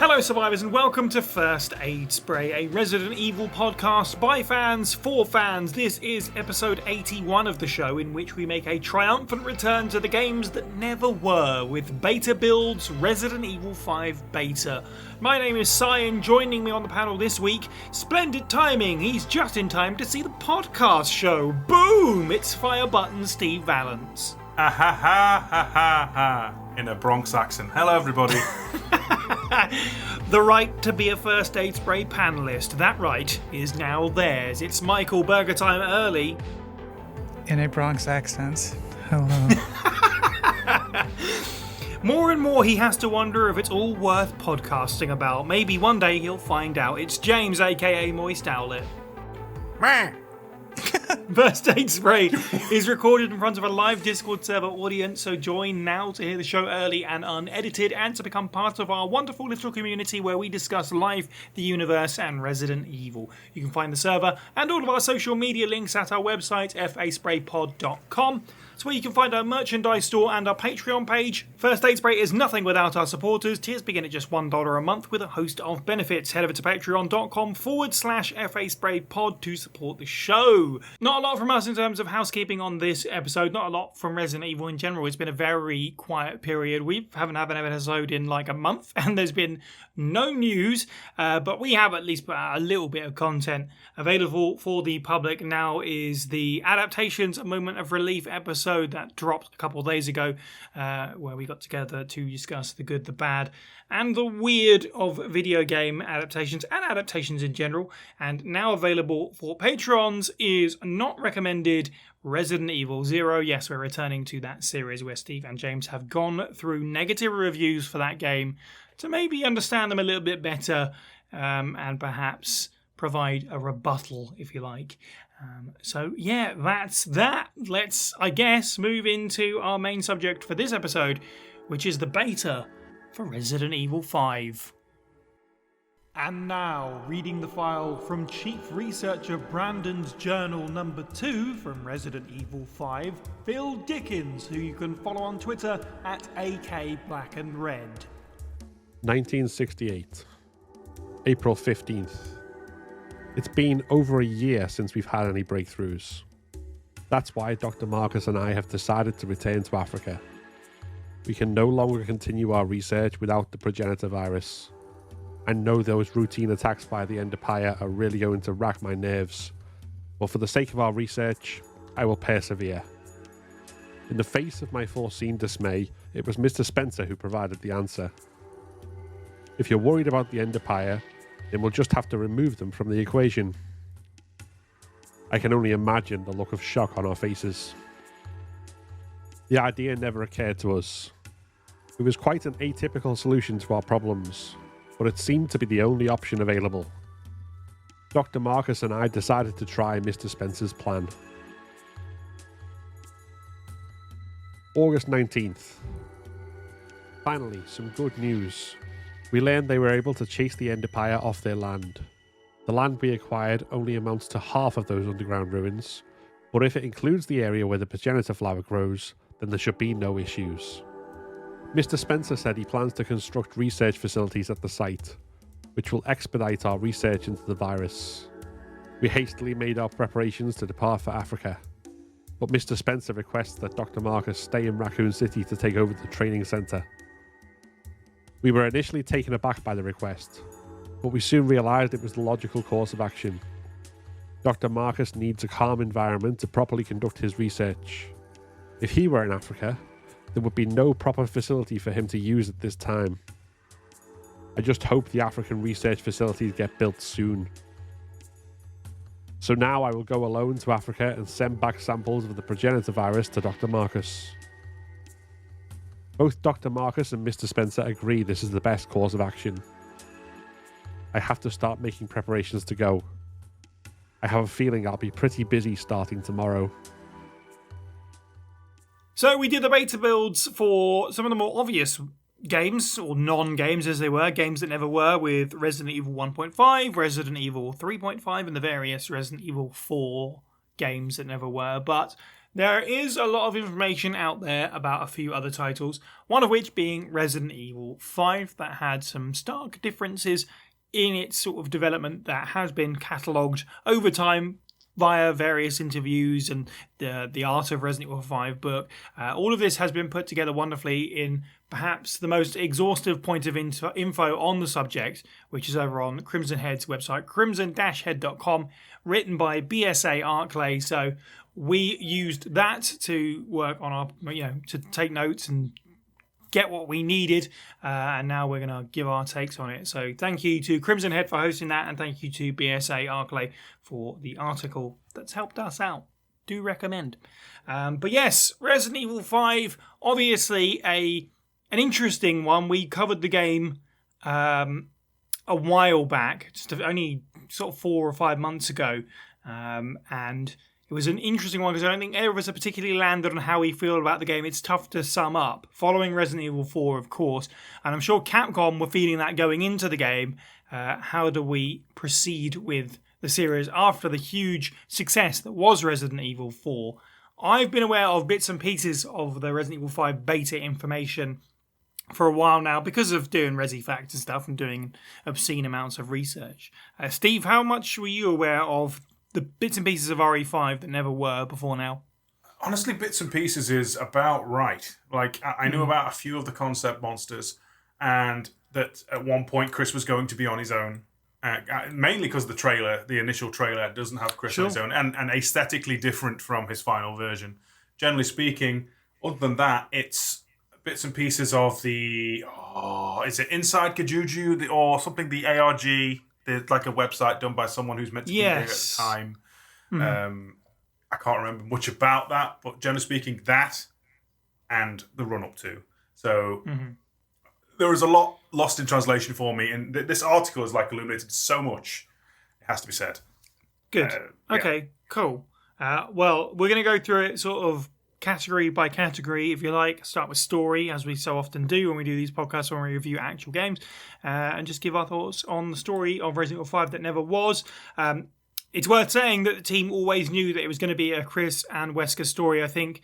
Hello survivors and welcome to First Aid Spray, a Resident Evil podcast by fans for fans. This is episode 81 of the show, in which we make a triumphant return to the games that never were with Beta Build's Resident Evil 5 Beta. My name is Cy, and joining me on the panel this week, splendid timing, he's just in time to see the podcast show. Boom! It's Fire Button Steve Valance. Ha ha ha ha ha ha, in a Bronx accent. Hello everybody. The right to be a First Aid Spray panellist, that right is now theirs. It's Michael Burger Time early. In a Bronx accent. Hello. More and more he has to wonder if it's all worth podcasting about. Maybe one day he'll find out. It's James, aka Moist Owlet. First Aid Spray is recorded in front of a live Discord server audience, so join now to hear the show early and unedited and to become part of our wonderful little community where we discuss life, the universe, and Resident Evil. You can find the server and all of our social media links at our website, faspraypod.com. It's where you can find our merchandise store and our Patreon page. First Aid Spray is nothing without our supporters. Tiers begin at just $1 a month with a host of benefits. Head over to patreon.com/faspraypod to support the show. Not a lot from us in terms of housekeeping on this episode. Not a lot from Resident Evil in general. It's been a very quiet period. We haven't had an episode in like a month, and there's been no news. But we have at least put out a little bit of content available for the public. Now is the Adaptations Moment of Relief episode that dropped a couple of days ago, where we got together to discuss the good, the bad, and the weird of video game adaptations and adaptations in general. And now available for patrons is Not Recommended Resident Evil 0. Yes, we're returning to that series where Steve and James have gone through negative reviews for that game to maybe understand them a little bit better, and perhaps provide a rebuttal, if you like. So yeah, that's that. Let's, I guess, move into our main subject for this episode, which is the beta for Resident Evil 5. And now, reading the file from Chief Researcher Brandon's Journal number 2 from Resident Evil 5, Phil Dickens, who you can follow on Twitter at AKBlackandRed. 1968, April 15th. It's been over a year since we've had any breakthroughs. That's why Dr. Marcus and I have decided to return to Africa. We can no longer continue our research without the progenitor virus. I know those routine attacks by the Enderpire are really going to rack my nerves, but for the sake of our research, I will persevere. In the face of my foreseen dismay, it was Mr. Spencer who provided the answer. If you're worried about the Enderpire, then we'll just have to remove them from the equation. I can only imagine the look of shock on our faces. The idea never occurred to us. It was quite an atypical solution to our problems, but it seemed to be the only option available. Dr. Marcus and I decided to try Mr. Spencer's plan. August 19th. Finally, some good news. We learned they were able to chase the Enderpire off their land. The land we acquired only amounts to half of those underground ruins, but if it includes the area where the progenitor flower grows, then there should be no issues. Mr. Spencer said he plans to construct research facilities at the site, which will expedite our research into the virus. We hastily made our preparations to depart for Africa, but Mr. Spencer requests that Dr. Marcus stay in Raccoon City to take over the training centre. We were initially taken aback by the request, but we soon realised it was the logical course of action. Dr. Marcus needs a calm environment to properly conduct his research. If he were in Africa, there would be no proper facility for him to use at this time. I just hope the African research facilities get built soon. So now I will go alone to Africa and send back samples of the progenitor virus to Dr. Marcus. Both Dr. Marcus and Mr. Spencer agree this is the best course of action. I have to start making preparations to go. I have a feeling I'll be pretty busy starting tomorrow. So we did the beta builds for some of the more obvious games, or non-games as they were, games that never were, with Resident Evil 1.5, Resident Evil 3.5, and the various Resident Evil 4 games that never were. But there is a lot of information out there about a few other titles, one of which being Resident Evil 5 that had some stark differences in its sort of development that has been catalogued over time via various interviews and the Art of Resident Evil 5 book. All of this has been put together wonderfully in perhaps the most exhaustive point of info on the subject, which is over on Crimson Head's website, crimson-head.com, written by BSA Arclay. So we used that to work on our, to take notes and get what we needed, and now we're going to give our takes on it. So thank you to Crimson Head for hosting that, and thank you to BSA Arclay for the article that's helped us out. Do recommend. But yes, Resident Evil 5, obviously an interesting one. We covered the game a while back, just only sort of 4 or 5 months ago, and it was an interesting one because I don't think either of us have particularly landed on how we feel about the game. It's tough to sum up. Following Resident Evil 4, of course, and I'm sure Capcom were feeling that going into the game. How do we proceed with the series after the huge success that was Resident Evil 4? I've been aware of bits and pieces of the Resident Evil 5 beta information for a while now because of doing Resi Facts and stuff and doing obscene amounts of research. Steve, how much were you aware of the bits and pieces of RE5 that never were before now? Honestly, bits and pieces is about right. Like, I knew about a few of the concept monsters, and that at one point Chris was going to be on his own. Mainly because the initial trailer, doesn't have Chris on his own, and aesthetically different from his final version. Generally speaking, other than that, it's bits and pieces of the... is it Inside Kajuju or something, the ARG... There's like a website done by someone who's meant to be there at the time. Mm-hmm. I can't remember much about that, but generally speaking, that and the run-up to. So there was a lot lost in translation for me, and this article is like illuminated so much. It has to be said. Good. Okay, cool. Well, we're going to go through it sort of category by category, if you like. Start with story, as we so often do when we do these podcasts, when we review actual games, and just give our thoughts on the story of Resident Evil 5 that never was. It's worth saying that the team always knew that it was going to be a Chris and Wesker story. I think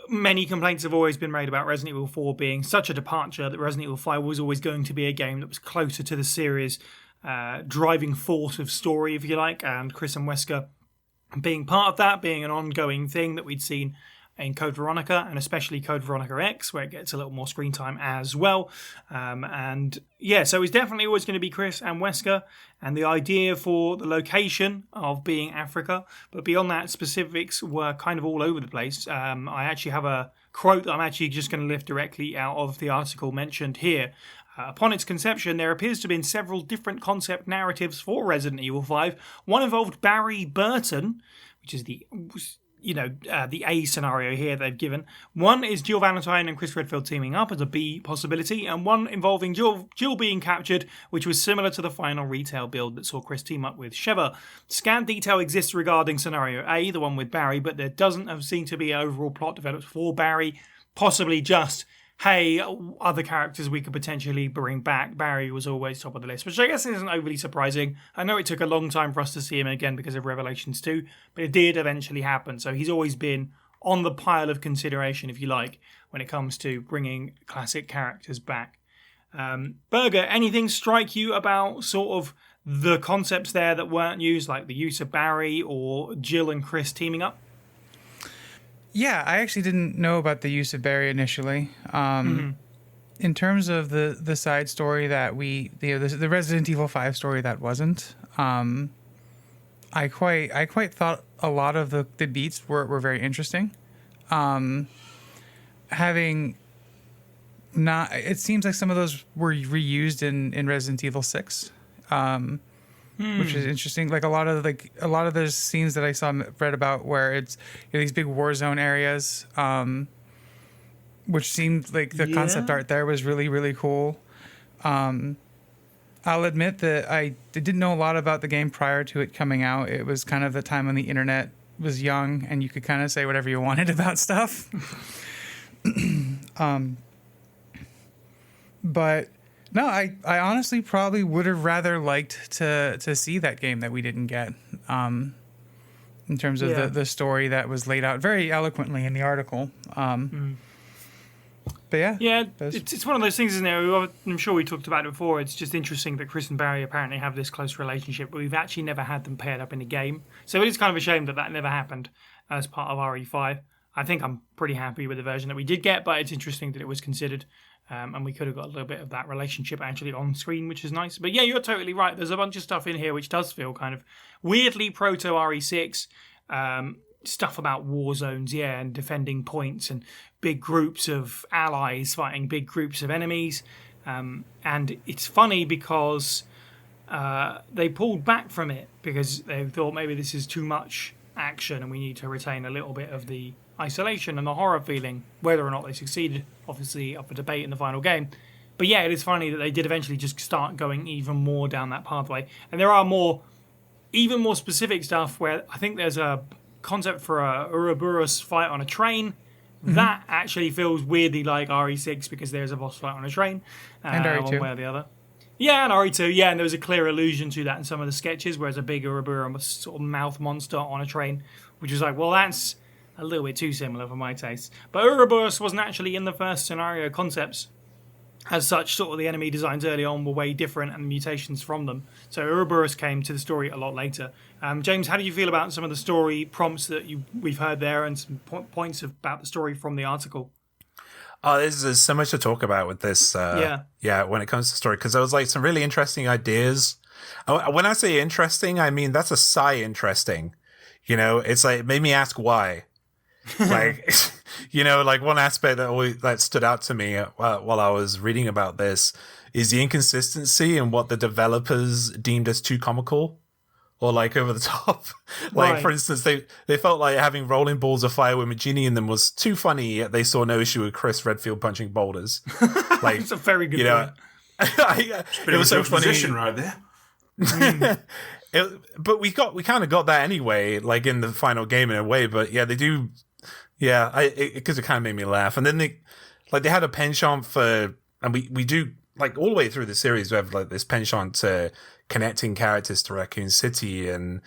many complaints have always been made about Resident Evil 4 being such a departure that Resident Evil 5 was always going to be a game that was closer to the series' driving force of story, if you like, and Chris and Wesker being part of that, being an ongoing thing that we'd seen in Code Veronica, and especially Code Veronica X, where it gets a little more screen time as well. And yeah, so it's definitely always going to be Chris and Wesker, and the idea for the location of being Africa. But beyond that, specifics were kind of all over the place. I actually have a quote that I'm actually just going to lift directly out of the article mentioned here. Upon its conception, there appears to have been several different concept narratives for Resident Evil 5. One involved Barry Burton, which is the A scenario here they've given. One is Jill Valentine and Chris Redfield teaming up as a B possibility, and one involving Jill being captured, which was similar to the final retail build that saw Chris team up with Sheva. Scant detail exists regarding scenario A, the one with Barry, but there doesn't seem to be an overall plot developed for Barry, possibly just, hey, other characters we could potentially bring back. Barry was always top of the list, which I guess isn't overly surprising. I know it took a long time for us to see him again because of Revelations 2, but it did eventually happen. So he's always been on the pile of consideration, if you like, when it comes to bringing classic characters back. Berger, anything strike you about sort of the concepts there that weren't used, like the use of Barry or Jill and Chris teaming up? Yeah, I actually didn't know about the use of Barry initially. In terms of the side story that the Resident Evil 5 story that wasn't, I quite thought a lot of the beats were very interesting. It seems like some of those were reused in Resident Evil 6. Which is interesting. Like a lot of those scenes that I read about where it's these big war zone areas, which seemed like the concept art there was really, really cool. I'll admit that I didn't know a lot about the game prior to it coming out. It was kind of the time when the internet was young and you could kind of say whatever you wanted about stuff. But no, I honestly probably would have rather liked to see that game that we didn't get. in terms of Yeah. the story that was laid out very eloquently in the article. But yeah, Yeah, Those- it's one of those things, isn't it? I'm sure we talked about it before. It's just interesting that Chris and Barry apparently have this close relationship, but we've actually never had them paired up in a game. So it is kind of a shame that that never happened as part of RE5. I think I'm pretty happy with the version that we did get, but it's interesting that it was considered. And we could have got a little bit of that relationship actually on screen, which is nice. But yeah, you're totally right. There's a bunch of stuff in here which does feel kind of weirdly proto RE6. Stuff about war zones, yeah, and defending points and big groups of allies fighting big groups of enemies. And it's funny because they pulled back from it because they thought maybe this is too much action and we need to retain a little bit of the isolation and the horror feeling. Whether or not they succeeded, obviously up for debate in the final game. But yeah, it is funny that they did eventually just start going even more down that pathway. And there are even more specific stuff where I think there's a concept for a Ouroboros fight on a train. That actually feels weirdly like RE6 because there's a boss fight on a train. And RE2. One way or the other. Yeah, and RE2, yeah, and there was a clear allusion to that in some of the sketches, whereas a big Ouroboros sort of mouth monster on a train, which was like, well, that's a little bit too similar for my taste. But Ouroboros wasn't actually in the first scenario concepts. As such, sort of the enemy designs early on were way different and mutations from them. So Ouroboros came to the story a lot later. James, how do you feel about some of the story prompts that we've heard there and some points about the story from the article? Oh, there's so much to talk about with this. Yeah, when it comes to story, because there was like some really interesting ideas. When I say interesting, I mean that's a sigh interesting. You know, it's like it made me ask why. Like, you know, like one aspect that stood out to me while I was reading about this is the inconsistency in what the developers deemed as too comical or like over the top. Like, Right. for instance, they felt like having rolling balls of fire with Magini in them was too funny, yet they saw no issue with Chris Redfield punching boulders. Like, It's a very good you know, point. it was so funny. Position right there. But we kind of got that anyway, like in the final game in a way. But yeah, they do. Yeah, because it kind of made me laugh. And then they had a penchant for, and we do like all the way through the series. We have like this penchant to connecting characters to Raccoon City and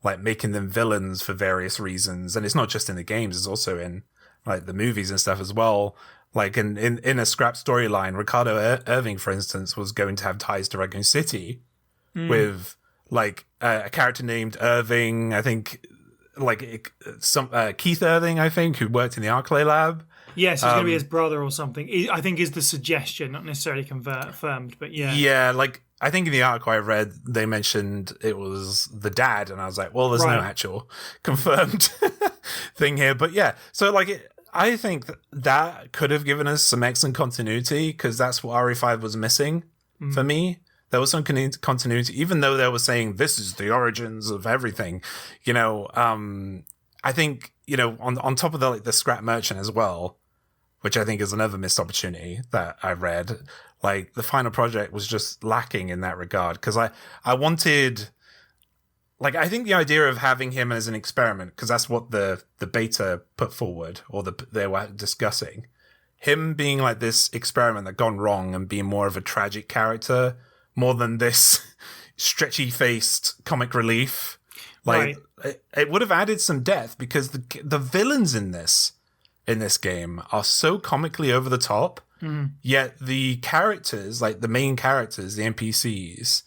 like making them villains for various reasons. And it's not just in the games; it's also in like the movies and stuff as well. Like in a scrap storyline, Ricardo Irving, for instance, was going to have ties to Raccoon City with like a character named Irving, I think, like some Keith Irving, I think, who worked in the Arclay lab. Yes, it's going to be his brother or something. I think is the suggestion, not necessarily confirmed, but yeah. Yeah, like I think in the article I read, they mentioned it was the dad, and I was like, well, there's no Right. actual confirmed thing here. But yeah, so like I think that could have given us some excellent continuity because that's what RE5 was missing for me. There was some continuity, even though they were saying this is the origins of everything. You know, I think, you know, on top of the scrap merchant as well, which I think is another missed opportunity that I read. Like the final project was just lacking in that regard because I wanted, like, I think the idea of having him as an experiment, because that's what the beta put forward or they were discussing, him being like this experiment that gone wrong and being more of a tragic character more than this stretchy faced comic relief. Like it would have added some depth because the villains in this game are so comically over the top. Yet the characters, like the main characters, the NPCs,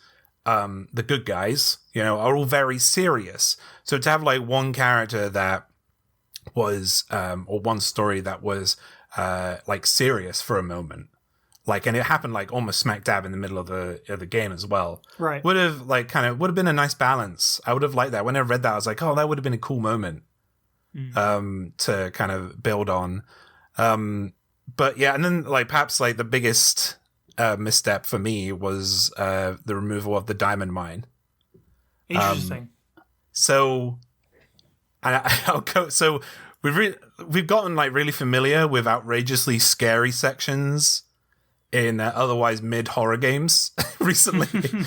the good guys, you know, are all very serious. So to have like one character that was, or one story that was, like serious for a moment, like, and it happened like almost smack dab in the middle of the game as well. Right. Would have like would have been a nice balance. I would have liked that. When I read that, I was like, oh, that would have been a cool moment, to kind of build on. But yeah, and then like perhaps like the biggest misstep for me was the removal of the diamond mine. Interesting. So, I'll go. So we've gotten like really familiar with outrageously scary sections in otherwise mid horror games recently.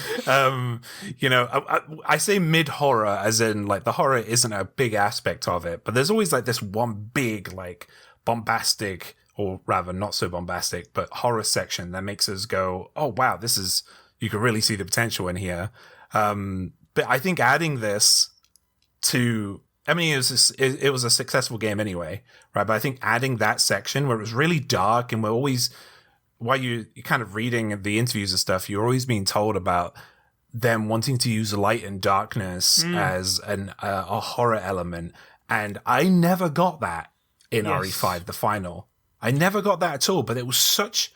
You know, I say mid horror as in like the horror isn't a big aspect of it, but there's always like this one big like bombastic, or rather not so bombastic, but horror section that makes us go, oh wow, this is, you can really see the potential in here. But I think adding this to I mean, it was a successful game anyway, right? But I think adding that section where it was really dark and we're always, while you're kind of reading the interviews and stuff, you're always being told about them wanting to use light and darkness as a horror element. And I never got that in RE5, the final. I never got that at all, but it was such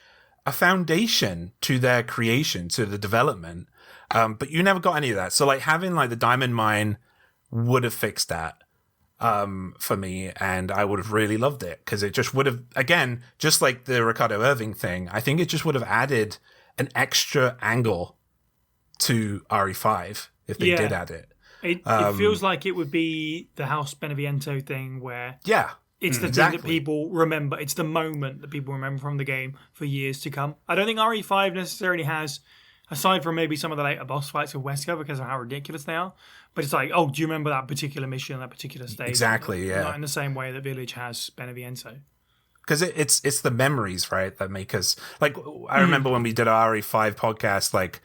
a foundation to their creation, to the development. But you never got any of that. So like having like the diamond mine would have fixed that for me, and I would have really loved it because it just would have, again, just like the Ricardo Irving thing, I think it just would have added an extra angle to RE5 if they did add it. It feels like it would be the House Beneviento thing where it's the thing that people remember. It's the moment that people remember from the game for years to come. I don't think RE5 necessarily has, aside from maybe some of the later boss fights with Wesker because of how ridiculous they are. But it's like, oh, do you remember that particular mission, that particular stage? Exactly, yeah. Not in the same way that Village has Beneviento. Because it's the memories, right, that make us... Like, I remember when we did our RE5 podcast, like,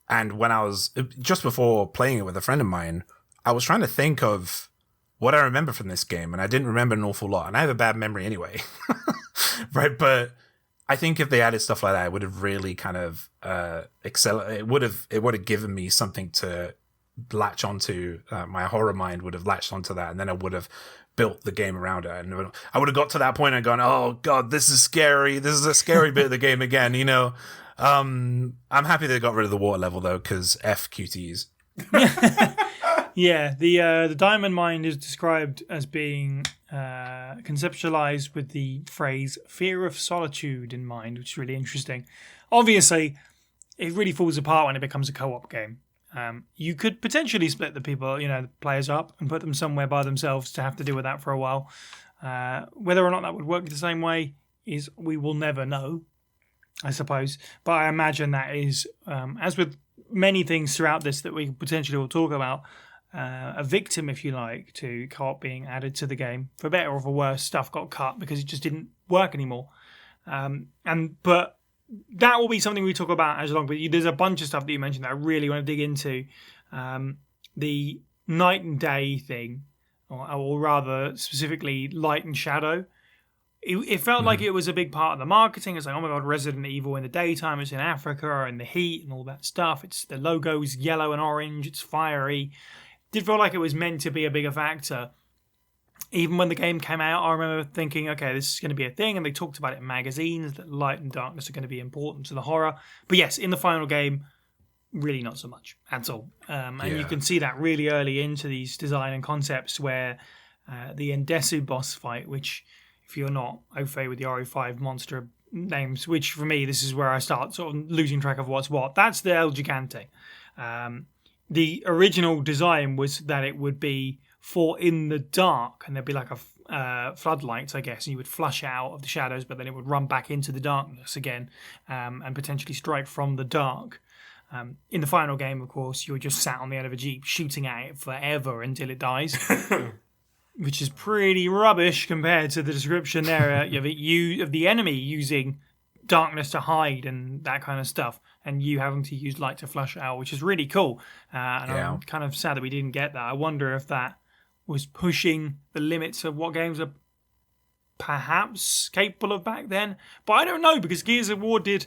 and when I was... Just before playing it with a friend of mine, I was trying to think of what I remember from this game, and I didn't remember an awful lot. And I have a bad memory anyway. Right, but... I think if they added stuff like that, it would have really kind of accelerated. It would have given me something to latch onto. My horror mind would have latched onto that, and then I would have built the game around it. And I would have got to that point and gone, "Oh God, this is scary. This is a scary bit of the game again." You know, I'm happy they got rid of the water level though, because F QTs. Yeah, the diamond mine is described as being conceptualized with the phrase "fear of solitude" in mind, which is really interesting. Obviously, it really falls apart when it becomes a co-op game. You could potentially split the people, the players up and put them somewhere by themselves to have to deal with that for a while. Whether or not that would work the same way is we will never know, I suppose. But I imagine that is, as with many things throughout this that we potentially will talk about, a victim, if you like, to co-op being added to the game. For better or for worse, stuff got cut because it just didn't work anymore. But that will be something we talk about as long. But there's a bunch of stuff that you mentioned that I really want to dig into. The night and day thing, or rather specifically light and shadow. It felt like it was a big part of the marketing. It's like, oh my God, Resident Evil in the daytime, it's in Africa and the heat and all that stuff. It's the logo's yellow and orange, it's fiery. Did feel like it was meant to be a bigger factor. Even when the game came out, I remember thinking, okay, this is going to be a thing, and they talked about it in magazines, that light and darkness are going to be important to the horror. But yes, in the final game, really not so much at all. And you can see that really early into these design and concepts where the Endesu boss fight, which, if you're not au fait with the RE5 monster names, which for me, this is where I start sort of losing track of what's what. That's the El Gigante. The original design was that it would be fought in the dark, and there'd be like a floodlights, I guess, and you would flush out of the shadows, but then it would run back into the darkness again, and potentially strike from the dark. In the final game, of course, you're just sat on the end of a jeep shooting at it forever until it dies. Which is pretty rubbish compared to the description there of the enemy using darkness to hide and that kind of stuff, and you having to use light to flush it out, which is really cool. I'm kind of sad that we didn't get that. I wonder if that was pushing the limits of what games are perhaps capable of back then. But I don't know, because Gears of War did,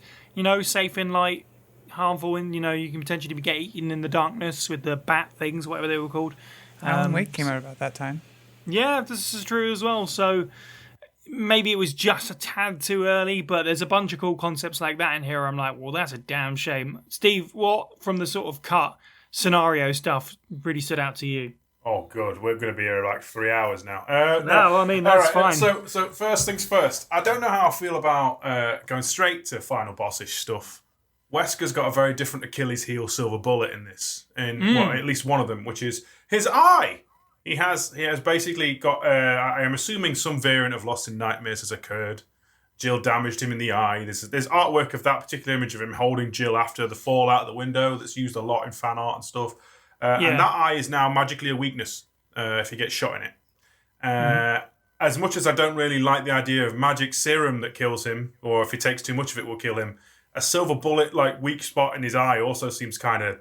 safe in light, harmful in, you can potentially get eaten in the darkness with the bat things, whatever they were called. Alan Wake came out about that time. Yeah, this is true as well. So maybe it was just a tad too early, but there's a bunch of cool concepts like that in here. I'm like, well, that's a damn shame. Steve, what from the sort of cut scenario stuff really stood out to you? Oh, good. We're going to be here like 3 hours now. No, I mean, that's fine. So first things first. I don't know how I feel about going straight to final bossish stuff. Wesker's got a very different Achilles heel silver bullet in this. Well, at least one of them, which is his eye. He has basically got, I am assuming some variant of Lost in Nightmares has occurred. Jill damaged him in the eye. There's artwork of that particular image of him holding Jill after the fall out of the window that's used a lot in fan art and stuff. And that eye is now magically a weakness if he gets shot in it. As much as I don't really like the idea of magic serum that kills him, or if he takes too much of it will kill him, a silver bullet, like weak spot in his eye also seems kind of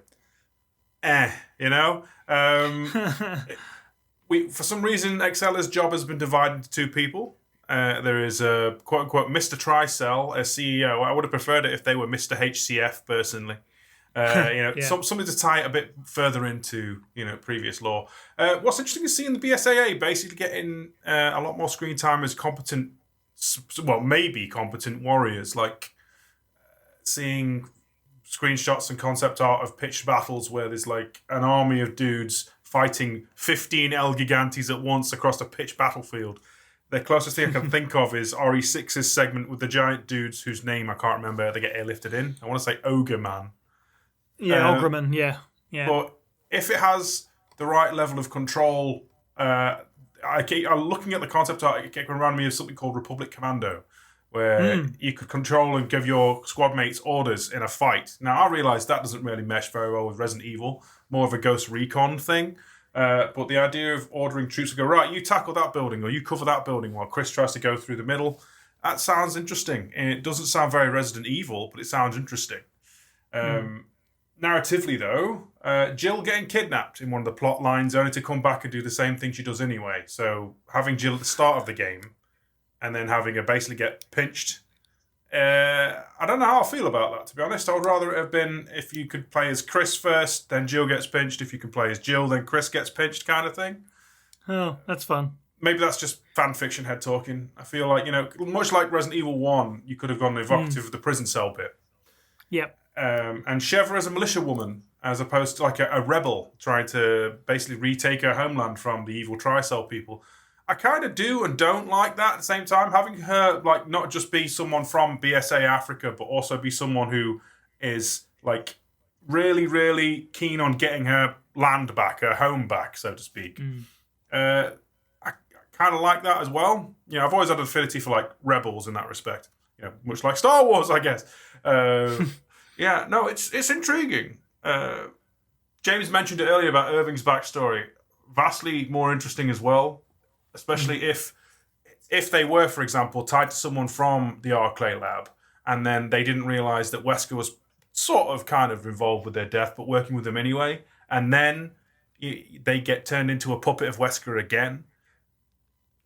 For some reason, Excella's job has been divided into two people. There is a quote-unquote Mr. Tricell as CEO. I would have preferred it if they were Mr. HCF, personally. Something to tie it a bit further into, previous lore. What's interesting is seeing the BSAA basically getting a lot more screen time as competent, maybe competent warriors, like seeing screenshots and concept art of pitched battles where there's like an army of dudes fighting 15 El Gigantes at once across a pitched battlefield. The closest thing I can think of is RE6's segment with the giant dudes whose name I can't remember. They get airlifted in. I want to say Ogre Man. Yeah, Ogrman, yeah. But if it has the right level of control, I'm looking at the concept art, it kept reminding me of something called Republic Commando, where you could control and give your squad mates orders in a fight. Now, I realise that doesn't really mesh very well with Resident Evil, more of a Ghost Recon thing. But the idea of ordering troops to go, right, you tackle that building or you cover that building while Chris tries to go through the middle, that sounds interesting. And it doesn't sound very Resident Evil, but it sounds interesting. Narratively, though, Jill getting kidnapped in one of the plot lines only to come back and do the same thing she does anyway. So having Jill at the start of the game and then having her basically get pinched, I don't know how I feel about that, to be honest. I would rather it have been if you could play as Chris first, then Jill gets pinched. If you can play as Jill, then Chris gets pinched kind of thing. Oh, that's fun. Maybe that's just fan fiction head talking. I feel like, much like Resident Evil 1, you could have gone the evocative of the prison cell bit. Yep. And Sheva as a militia woman, as opposed to like a rebel trying to basically retake her homeland from the evil Tricell people. I kind of do and don't like that at the same time. Having her like not just be someone from BSA Africa, but also be someone who is like really, really keen on getting her land back, her home back, so to speak. I kind of like that as well. I've always had an affinity for like rebels in that respect. Much like Star Wars, I guess. Yeah, no, it's intriguing. James mentioned it earlier about Irving's backstory. Vastly more interesting as well, especially if they were, for example, tied to someone from the Arclay lab, and then they didn't realise that Wesker was sort of kind of involved with their death, but working with them anyway, and then they get turned into a puppet of Wesker again.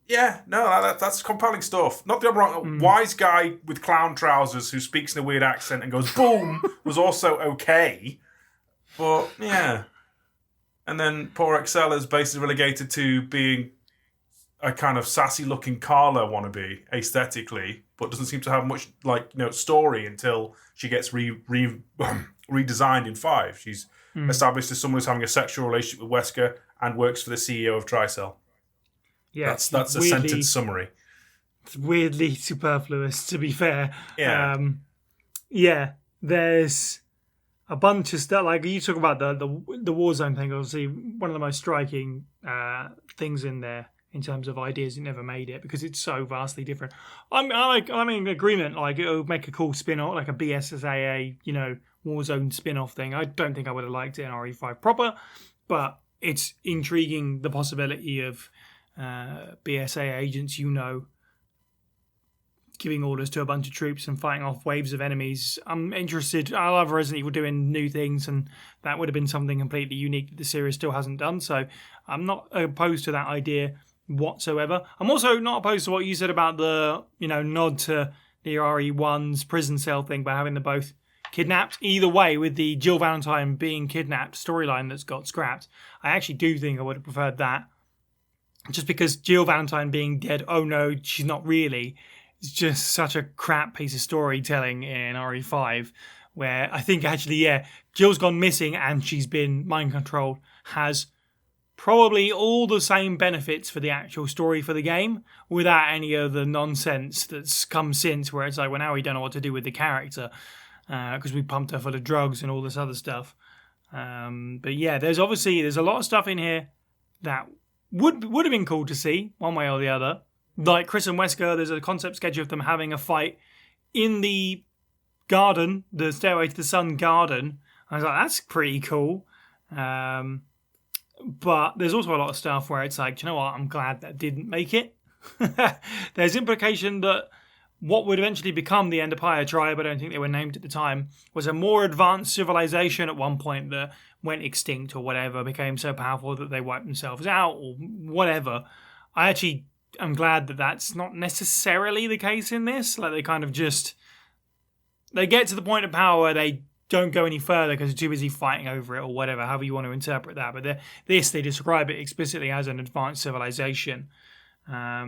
Yeah, no, that's compelling stuff. Not the other wrong. Wise guy with clown trousers who speaks in a weird accent and goes boom was also okay, but yeah. And then poor Excel is basically relegated to being a kind of sassy-looking Carla wannabe aesthetically, but doesn't seem to have much story until she gets redesigned in 5. She's established as someone who's having a sexual relationship with Wesker and works for the CEO of Tricell. Yeah, that's a sentence summary. It's weirdly superfluous, to be fair. Yeah. There's a bunch of stuff. Like you talk about the Warzone thing, obviously one of the most striking things in there in terms of ideas. It never made it because it's so vastly different. I'm in agreement. Like it would make a cool spin-off, like a BSAA, Warzone spin-off thing. I don't think I would have liked it in RE5 proper, but it's intriguing the possibility of BSA agents, giving orders to a bunch of troops and fighting off waves of enemies. I'm interested. I love Resident Evil doing new things, and that would have been something completely unique that the series still hasn't done. So I'm not opposed to that idea whatsoever. I'm also not opposed to what you said about the nod to the RE1's prison cell thing by having them both kidnapped. Either way, with the Jill Valentine being kidnapped storyline that's got scrapped, I actually do think I would have preferred that. Just because Jill Valentine being dead, oh no, she's not really, it's just such a crap piece of storytelling in RE5, where I think actually, Jill's gone missing and she's been mind controlled, has probably all the same benefits for the actual story for the game, without any of the nonsense that's come since, where it's like, well, now we don't know what to do with the character, because we pumped her full of drugs and all this other stuff. But yeah, there's a lot of stuff in here that would have been cool to see one way or the other. Like Chris and Wesker, there's a concept sketch of them having a fight in the garden, the Stairway to the Sun garden. I was like, that's pretty cool. But there's also a lot of stuff where it's like, do you know what? I'm glad that didn't make it. There's implication that what would eventually become the Empire tribe, I don't think they were named at the time, was a more advanced civilization at one point that went extinct or whatever, became so powerful that they wiped themselves out or whatever. I actually am glad that that's not necessarily the case in this. Like, they kind of just... They get to the point of power where they don't go any further because they're too busy fighting over it or whatever, however you want to interpret that. But they describe it explicitly as an advanced civilization. A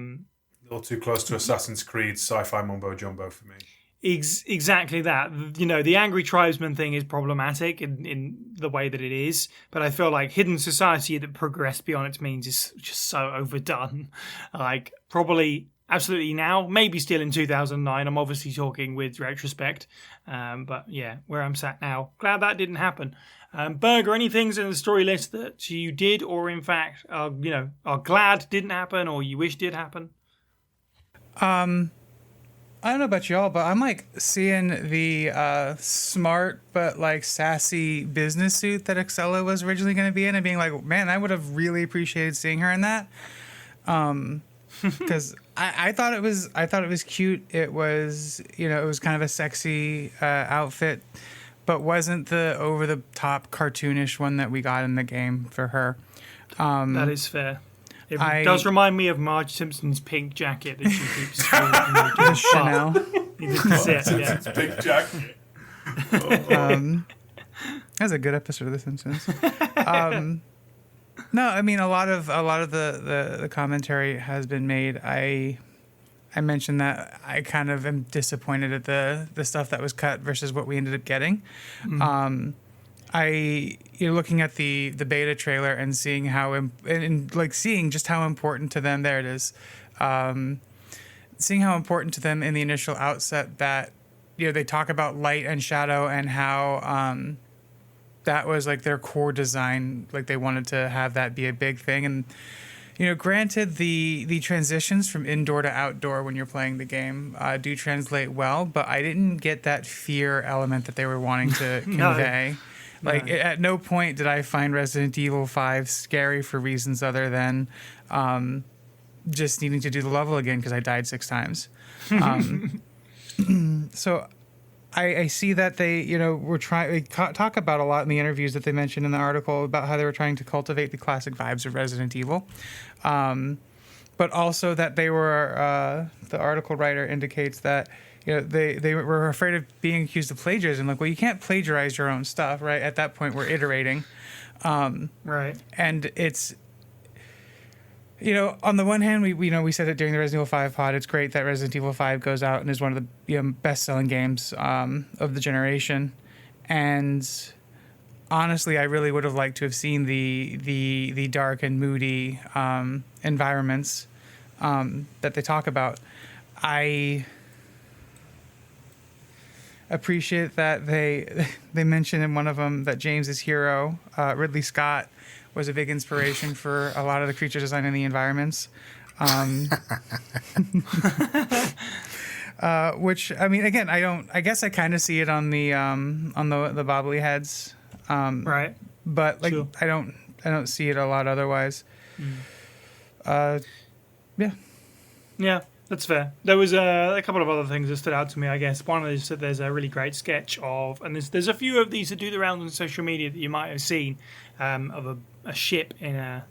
little too close to Assassin's Creed sci-fi mumbo jumbo for me. Exactly that. You know, the angry tribesman thing is problematic in the way that it is, but I feel like hidden society that progressed beyond its means is just so overdone. Like, probably absolutely now, maybe still in 2009. I'm obviously talking with retrospect, but yeah, where I'm sat now, glad that didn't happen. Berger, any things in the story list that you did, or in fact, are glad didn't happen, or you wish did happen? I don't know about y'all, but I'm like seeing the smart but like sassy business suit that Excella was originally going to be in, and being like, man, I would have really appreciated seeing her in that. Because I thought it was cute. It was, you know, it was kind of a sexy outfit, but wasn't the over the top cartoonish one that we got in the game for her. That is fair. It does remind me of Marge Simpson's pink jacket that she keeps wearing. Chanel. Yeah. Big jacket. That's a good episode of The Simpsons. No, I mean a lot of the commentary has been made. I mentioned that I kind of am disappointed at the stuff that was cut versus what we ended up getting. You're looking at the beta trailer and seeing seeing just how important to them. There it is. Seeing how important to them in the initial outset that, you know, they talk about light and shadow and how that was like their core design. Like they wanted to have that be a big thing. And, you know, granted the transitions from indoor to outdoor when you're playing the game do translate well, but I didn't get that fear element that they were wanting to convey. Like, at no point did I find Resident Evil 5 scary for reasons other than just needing to do the level again because I died 6 times. So I see that they, you know, were they talk about a lot in the interviews that they mentioned in the article about how they were trying to cultivate the classic vibes of Resident Evil. But also that they were, the article writer indicates that, you know, they were afraid of being accused of plagiarism. Like, well, you can't plagiarize your own stuff, right? At that point, we're iterating. Right. And it's, you know, on the one hand, we said it during the Resident Evil 5 pod. It's great that Resident Evil 5 goes out and is one of the best-selling games of the generation. And honestly, I really would have liked to have seen the dark and moody environments that they talk about. I appreciate that they mentioned in one of them that James's hero, Ridley Scott, was a big inspiration for a lot of the creature design and the environments. Which, I mean, again, I guess I kind of see it on the bobbly heads. Right. But like, Sure. I don't see it a lot otherwise. Yeah. Yeah, that's fair. There was a couple of other things that stood out to me, I guess. One is that there's a really great sketch of, and there's a few of these that do the rounds on social media that you might have seen, of a ship in a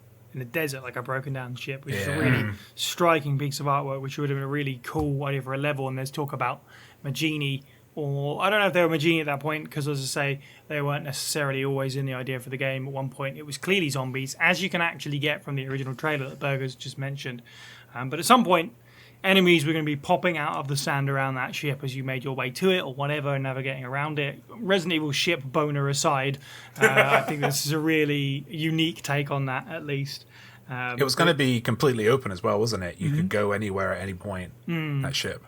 desert, like a broken down ship, which is a really striking piece of artwork, which would have been a really cool idea for a level. And there's talk about Magini, or I don't know if they were Magini at that point, because as I say, they weren't necessarily always in the idea for the game. At one point, it was clearly zombies, as you can actually get from the original trailer that Berger's just mentioned. But at some point, enemies were going to be popping out of the sand around that ship as you made your way to it or whatever, navigating around it. Resident Evil ship boner aside, I think this is a really unique take on that, at least. It was going to be completely open as well, wasn't it? You could go anywhere at any point, that ship.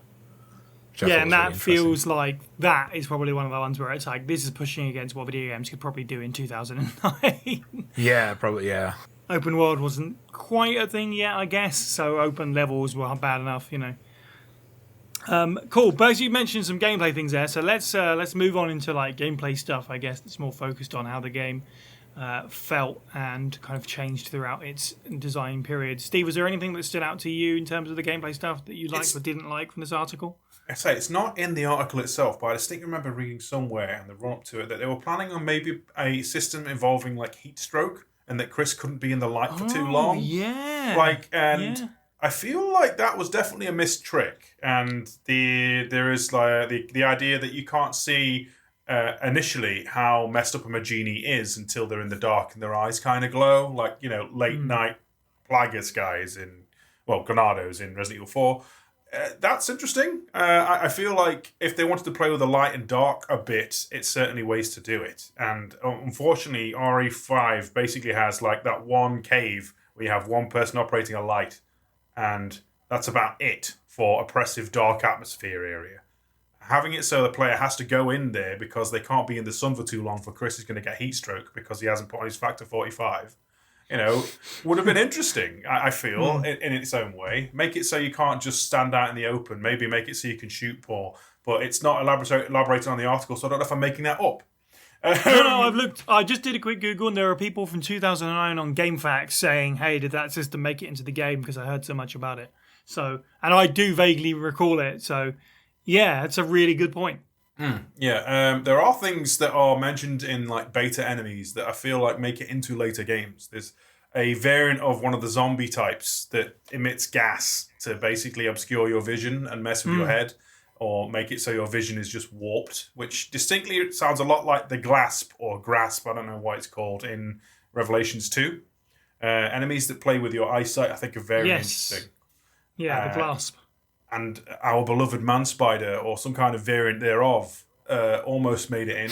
Yeah, and that feels like that is probably one of the ones where it's like, this is pushing against what video games could probably do in 2009. Yeah, probably, yeah. Open world wasn't quite a thing yet, I guess, so open levels were bad enough, you know. Cool. Bergs, you mentioned some gameplay things there, so let's move on into like gameplay stuff, I guess, that's more focused on how the game felt and kind of changed throughout its design period. Steve, was there anything that stood out to you in terms of the gameplay stuff that you liked or didn't like from this article? I say it's not in the article itself, but I distinctly remember reading somewhere in the run up to it that they were planning on maybe a system involving like heat stroke, and that Chris couldn't be in the light for too long. Yeah. I feel like that was definitely a missed trick, and there is like the idea that you can't see initially how messed up a Magini is until they're in the dark and their eyes kind of glow, like late night Plagas guys Granados in Resident Evil 4. That's interesting. I feel like if they wanted to play with the light and dark a bit, it's certainly ways to do it. And unfortunately, RE5 basically has like that one cave where you have one person operating a light, and that's about it for oppressive dark atmosphere area. Having it so the player has to go in there because they can't be in the sun for too long, for Chris is going to get heat stroke because he hasn't put on his factor 45. Would have been interesting, I feel, in its own way. Make it so you can't just stand out in the open. Maybe make it so you can shoot Paul. But it's not elaborated on the article, so I don't know if I'm making that up. No, I've looked. I just did a quick Google, and there are people from 2009 on GameFAQs saying, "Hey, did that system make it into the game?" Because I heard so much about it. So, and I do vaguely recall it. So, yeah, it's a really good point. There are things that are mentioned in like beta enemies that I feel like make it into later games. There's a variant of one of the zombie types that emits gas to basically obscure your vision and mess with your head, or make it so your vision is just warped, which distinctly sounds a lot like the Glasp or Grasp, I don't know what it's called, in Revelations 2. Enemies that play with your eyesight, I think, are very interesting. Yeah, the Clasp. And our beloved Man Spider, or some kind of variant thereof, almost made it in.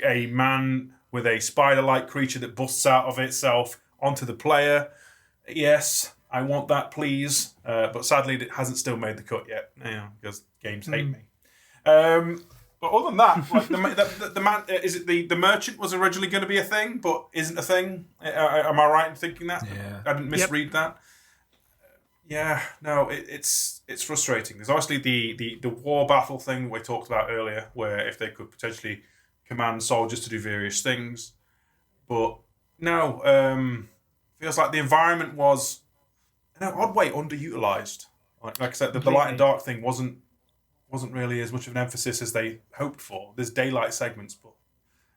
A man with a spider-like creature that busts out of itself onto the player. Yes, I want that, please. But sadly, it hasn't still made the cut yet, because games hate me. But other than that, like the man, is it the merchant was originally going to be a thing, but isn't a thing? Am I right in thinking that? Yeah. I didn't misread that. Yeah, no, it's frustrating. There's obviously the war battle thing we talked about earlier, where if they could potentially command soldiers to do various things, but no, feels like the environment was in an odd way underutilized. Like I said, the light and dark thing wasn't really as much of an emphasis as they hoped for. There's daylight segments, but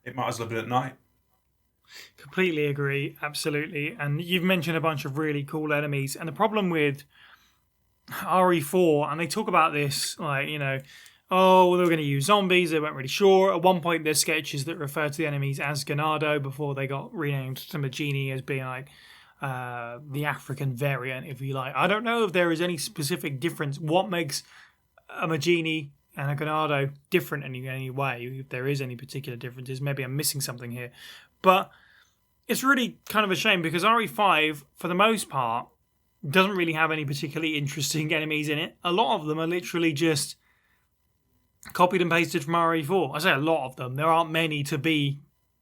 it might as well have been at night. Completely agree, absolutely. And you've mentioned a bunch of really cool enemies. And the problem with RE4, and they talk about this, like, they were going to use zombies. They weren't really sure. At one point, there's sketches that refer to the enemies as Ganado before they got renamed to Magini as being like the African variant, if you like. I don't know if there is any specific difference. What makes a Magini and a Ganado different in any way? If there is any particular differences, maybe I'm missing something here. But it's really kind of a shame because RE5, for the most part, doesn't really have any particularly interesting enemies in it. A lot of them are literally just copied and pasted from RE4. I say a lot of them. There aren't many to be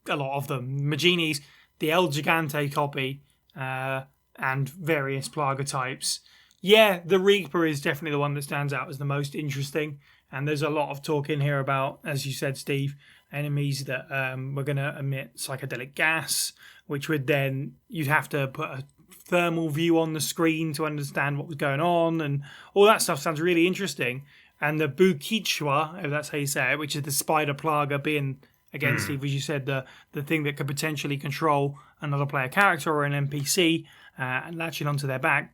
a lot of them. Magini's the El Gigante copy and various Plaga types. Yeah, the Reaper is definitely the one that stands out as the most interesting. And there's a lot of talk in here about, as you said, Steve, enemies that were going to emit psychedelic gas, which would then, you'd have to put a thermal view on the screen to understand what was going on, and all that stuff sounds really interesting. And the Bukichwa, if that's how you say it, which is the spider plaga, being, again, Steve, as you said, the thing that could potentially control another player character or an NPC and latching onto their back.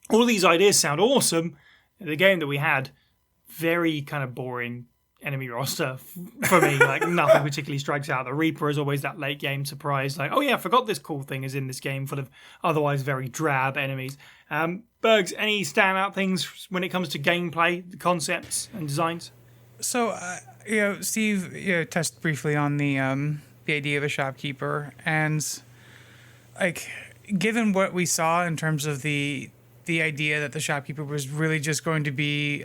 All these ideas sound awesome. The game that we had, very kind of boring enemy roster for me. Like, nothing particularly strikes out. The Reaper is always that late game surprise, like, oh yeah, I forgot this cool thing is in this game full of otherwise very drab enemies. Bergs, any standout things when it comes to gameplay, the concepts and designs? So, Steve, touched briefly on the idea of a shopkeeper, and like, given what we saw in terms of the idea that the shopkeeper was really just going to be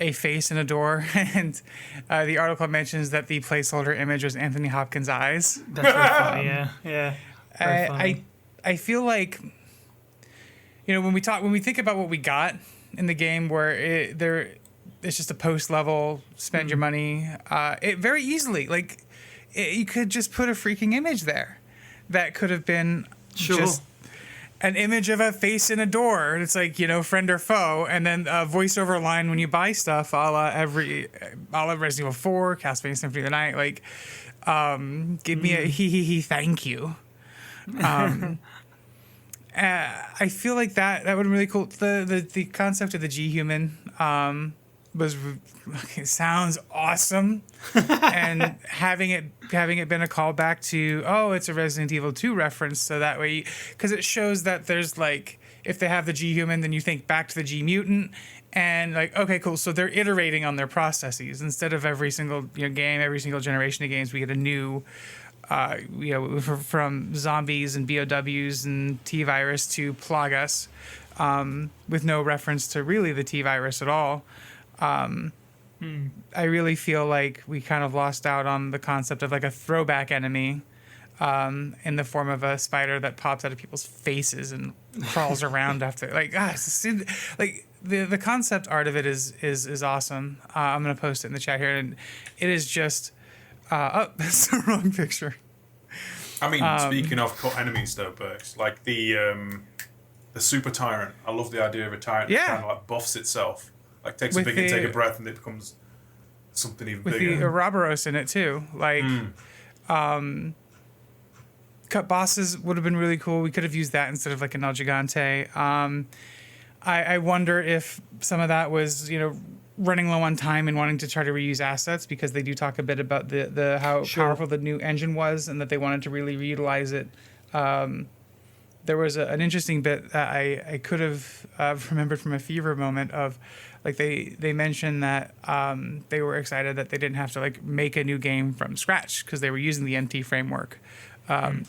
a face and a door, and the article mentions that the placeholder image was Anthony Hopkins' eyes. That's very funny, yeah. Very funny. I feel like, when we think about what we got in the game, where it's just a post level, spend your money, it very easily, like, you could just put a freaking image there that could have been just an image of a face in a door. It's like, friend or foe, and then a voiceover line when you buy stuff, a la Resident Evil 4, Castlevania Symphony of the Night. Like, give me a he thank you. I feel like that would be really cool. The concept of the G-Human sounds awesome, and having it been a callback to it's a Resident Evil 2 reference, so that way, because it shows that there's like, if they have the G-Human, then you think back to the G-Mutant, and like, okay, cool, so they're iterating on their processes instead of every single game, every single generation of games we get a new from zombies and BOWs and T-virus to Plagas, with no reference to really the T-virus at all. I really feel like we kind of lost out on the concept of like a throwback enemy, in the form of a spider that pops out of people's faces and crawls around after. Like, like the concept art of it is awesome. I'm gonna post it in the chat here, and it is just. That's the wrong picture. I mean, speaking of cut enemies, though, Burks, like the super tyrant. I love the idea of a tyrant that kind of like buffs itself. Like takes a big intake of breath and it becomes something even with bigger. With the Ouroboros in it too. Like, cut bosses would have been really cool. We could have used that instead of like an El Gigante. I wonder if some of that was, running low on time and wanting to try to reuse assets, because they do talk a bit about the how powerful the new engine was and that they wanted to really reutilize it. There was an interesting bit that I could have remembered from a Fever moment of, like, they mentioned that they were excited that they didn't have to like make a new game from scratch because they were using the MT framework. And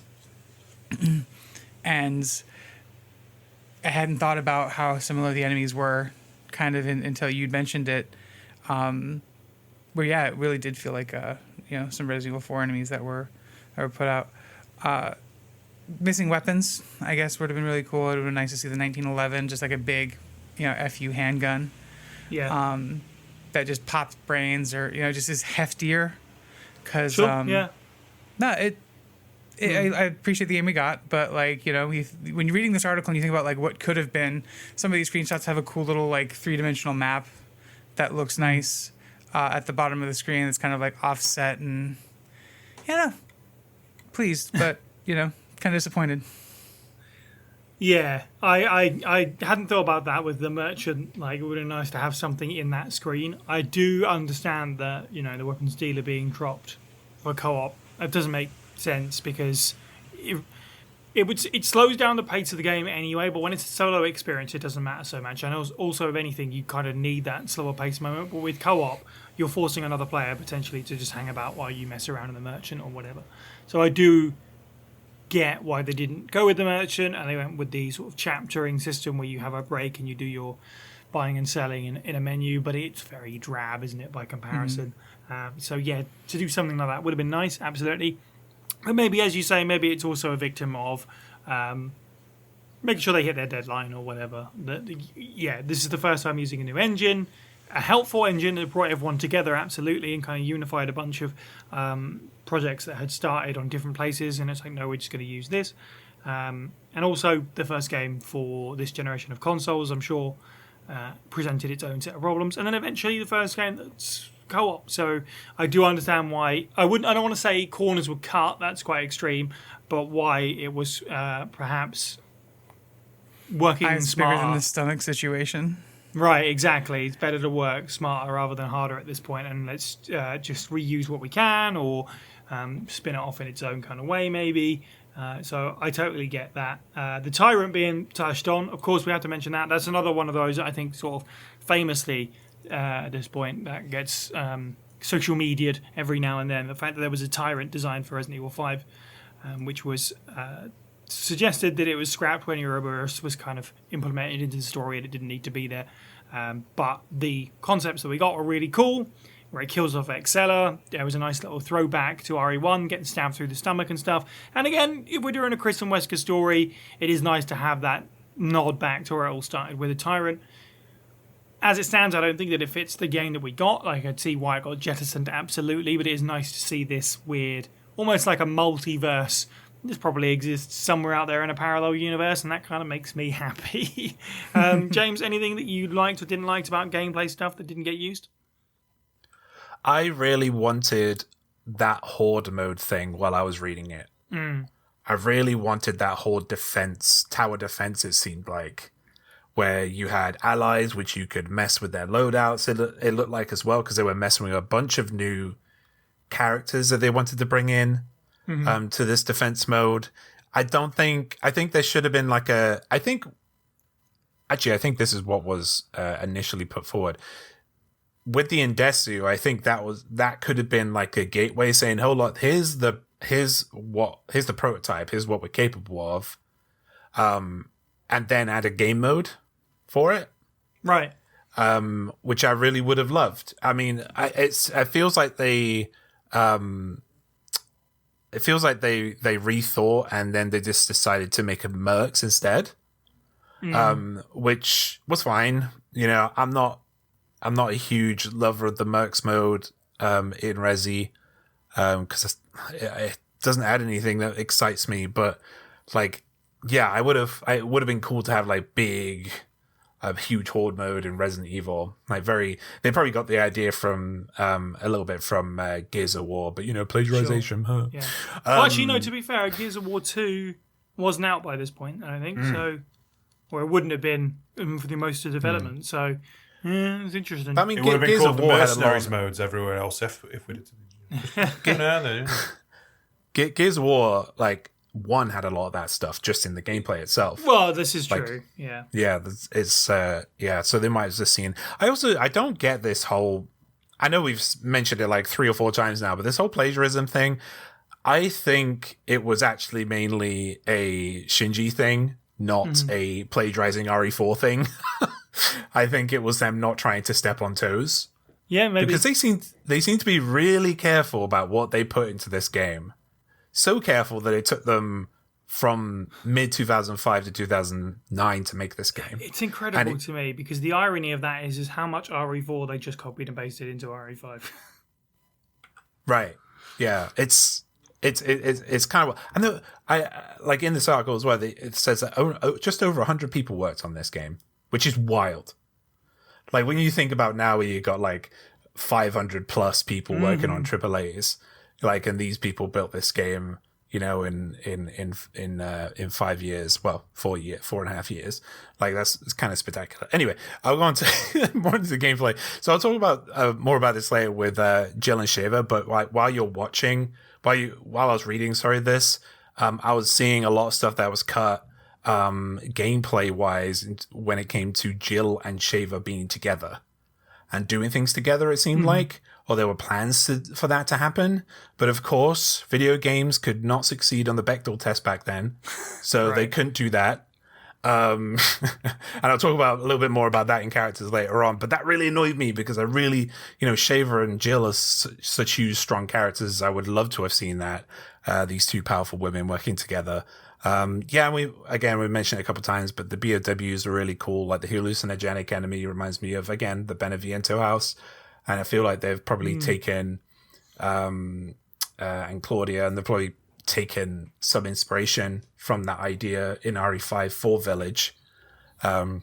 I hadn't thought about how similar the enemies were kind of until you'd mentioned it. Where it really did feel like some Resident Evil 4 enemies that were put out. Missing weapons, I guess, would have been really cool. It would have been nice to see the 1911, just like a big, FU handgun. Yeah. That just pops brains, or just is heftier. Because yeah. No, I appreciate the game we got, but like, when you're reading this article and you think about like what could have been, some of these screenshots have a cool little like 3-dimensional map that looks nice at the bottom of the screen. It's kind of like offset, and pleased, but kind of disappointed. Yeah, I hadn't thought about that with the merchant. Like, it would have been nice to have something in that screen. I do understand that the weapons dealer being dropped for co-op. It doesn't make sense because it slows down the pace of the game anyway, but when it's a solo experience it doesn't matter so much. And also, if anything, you kind of need that slower pace moment, but with co-op you're forcing another player potentially to just hang about while you mess around in the merchant or whatever. So I do get why they didn't go with the merchant and they went with the sort of chaptering system where you have a break and you do your buying and selling in a menu, but it's very drab, isn't it, by comparison? So yeah, to do something like that would have been nice, absolutely. But maybe, as you say, maybe it's also a victim of making sure they hit their deadline or whatever. This is the first time using a new engine, a helpful engine that brought everyone together, absolutely, and kind of unified a bunch of projects that had started on different places, and it's like, no, we're just going to use this. And also, the first game for this generation of consoles, I'm sure, presented its own set of problems. And then eventually the first game that's co-op. So I do understand why I don't want to say corners were cut, that's quite extreme, but why it was perhaps working smarter. Bigger than the stomach situation. Right, exactly. It's better to work smarter rather than harder at this point, and let's just reuse what we can, or spin it off in its own kind of way maybe. So I totally get that. The Tyrant being touched on, of course we have to mention that. That's another one of those that I think sort of famously at this point that gets social media'd every now and then. The fact that there was a Tyrant designed for Resident Evil 5, which was suggested that it was scrapped when Ouroboros was kind of implemented into the story and it didn't need to be there. But the concepts that we got were really cool, where it kills off Excella. There was a nice little throwback to RE1, getting stabbed through the stomach and stuff. And again, if we're doing a Chris and Wesker story, it is nice to have that nod back to where it all started with a Tyrant. as it stands, I don't think that it fits the game that we got. Like, I'd see why it got jettisoned, absolutely, but it is nice to see this weird, almost like a multiverse. This probably exists somewhere out there in a parallel universe, and that kind of makes me happy. James, anything that you liked or didn't like about gameplay stuff that didn't get used? I really wanted that horde mode thing while I was reading it. I really wanted that whole tower defense, it seemed like, where you had allies, which you could mess with their loadouts, it looked like as well, because they were messing with a bunch of new characters that they wanted to bring in to this defense mode. I think there should have been like I think this is what was initially put forward. With the Indesu, I think that could have been like a gateway saying, hold on, here's the prototype, here's what we're capable of. And then add a game mode for it. Right. Which I really would have loved. I mean, it feels like they rethought and then they just decided to make a Mercs instead. Which was fine. You know, I'm not a huge lover of the Mercs mode in Resi, because it doesn't add anything that excites me, but like, yeah, it would have been cool to have like big, huge horde mode in Resident Evil. Like they probably got the idea from a little bit from Gears of War, but you know, plagiarization. Sure. Yeah. Well, actually, no. To be fair, Gears of War 2 wasn't out by this point, I think. So, or it wouldn't have been for the most of development. So, it's interesting. I mean, it would have been Gears called of the War Mercenaries modes everywhere else if we did. Gears of War, like, 1 had a lot of that stuff just in the gameplay itself. Well, this is true. Yeah. Yeah, it's so they might have just seen. I don't get this whole. I know we've mentioned it like 3 or 4 times now, but this whole plagiarism thing, I think it was actually mainly a Shinji thing, not a plagiarizing RE4 thing. I think it was them not trying to step on toes. Yeah, maybe because they seem to be really careful about what they put into this game. So careful that it took them from mid 2005 to 2009 to make this game. It's incredible to me, because the irony of that is how much RE4 they just copied and pasted into RE5. Right. Yeah. It's kind of. I know. I like in this article as well. It says that just over 100 people worked on this game, which is wild. Like when you think about now, where you got like 500 plus people working on AAAs. Like, and these people built this game, you know, in 5 years, well, 4.5 years. Like, it's kind of spectacular. Anyway, I'll go on to more into the gameplay. So I'll talk about more about this later with Jill and Shiva. But like while I was reading, this, I was seeing a lot of stuff that was cut gameplay wise when it came to Jill and Shiva being together and doing things together. It seemed like. Or there were plans for that to happen. But of course, video games could not succeed on the Bechdel test back then. So they couldn't do that. And I'll talk about a little bit more about that in characters later on. But that really annoyed me because I really, you know, Shiva and Jill are such huge, strong characters. I would love to have seen that. These two powerful women working together. We mentioned it a couple of times, but the BOWs are really cool. Like the hallucinogenic enemy reminds me of, again, the Beneviento house. And I feel like they've probably taken, and Claudia, and they've probably taken some inspiration from that idea in RE5 for Village. There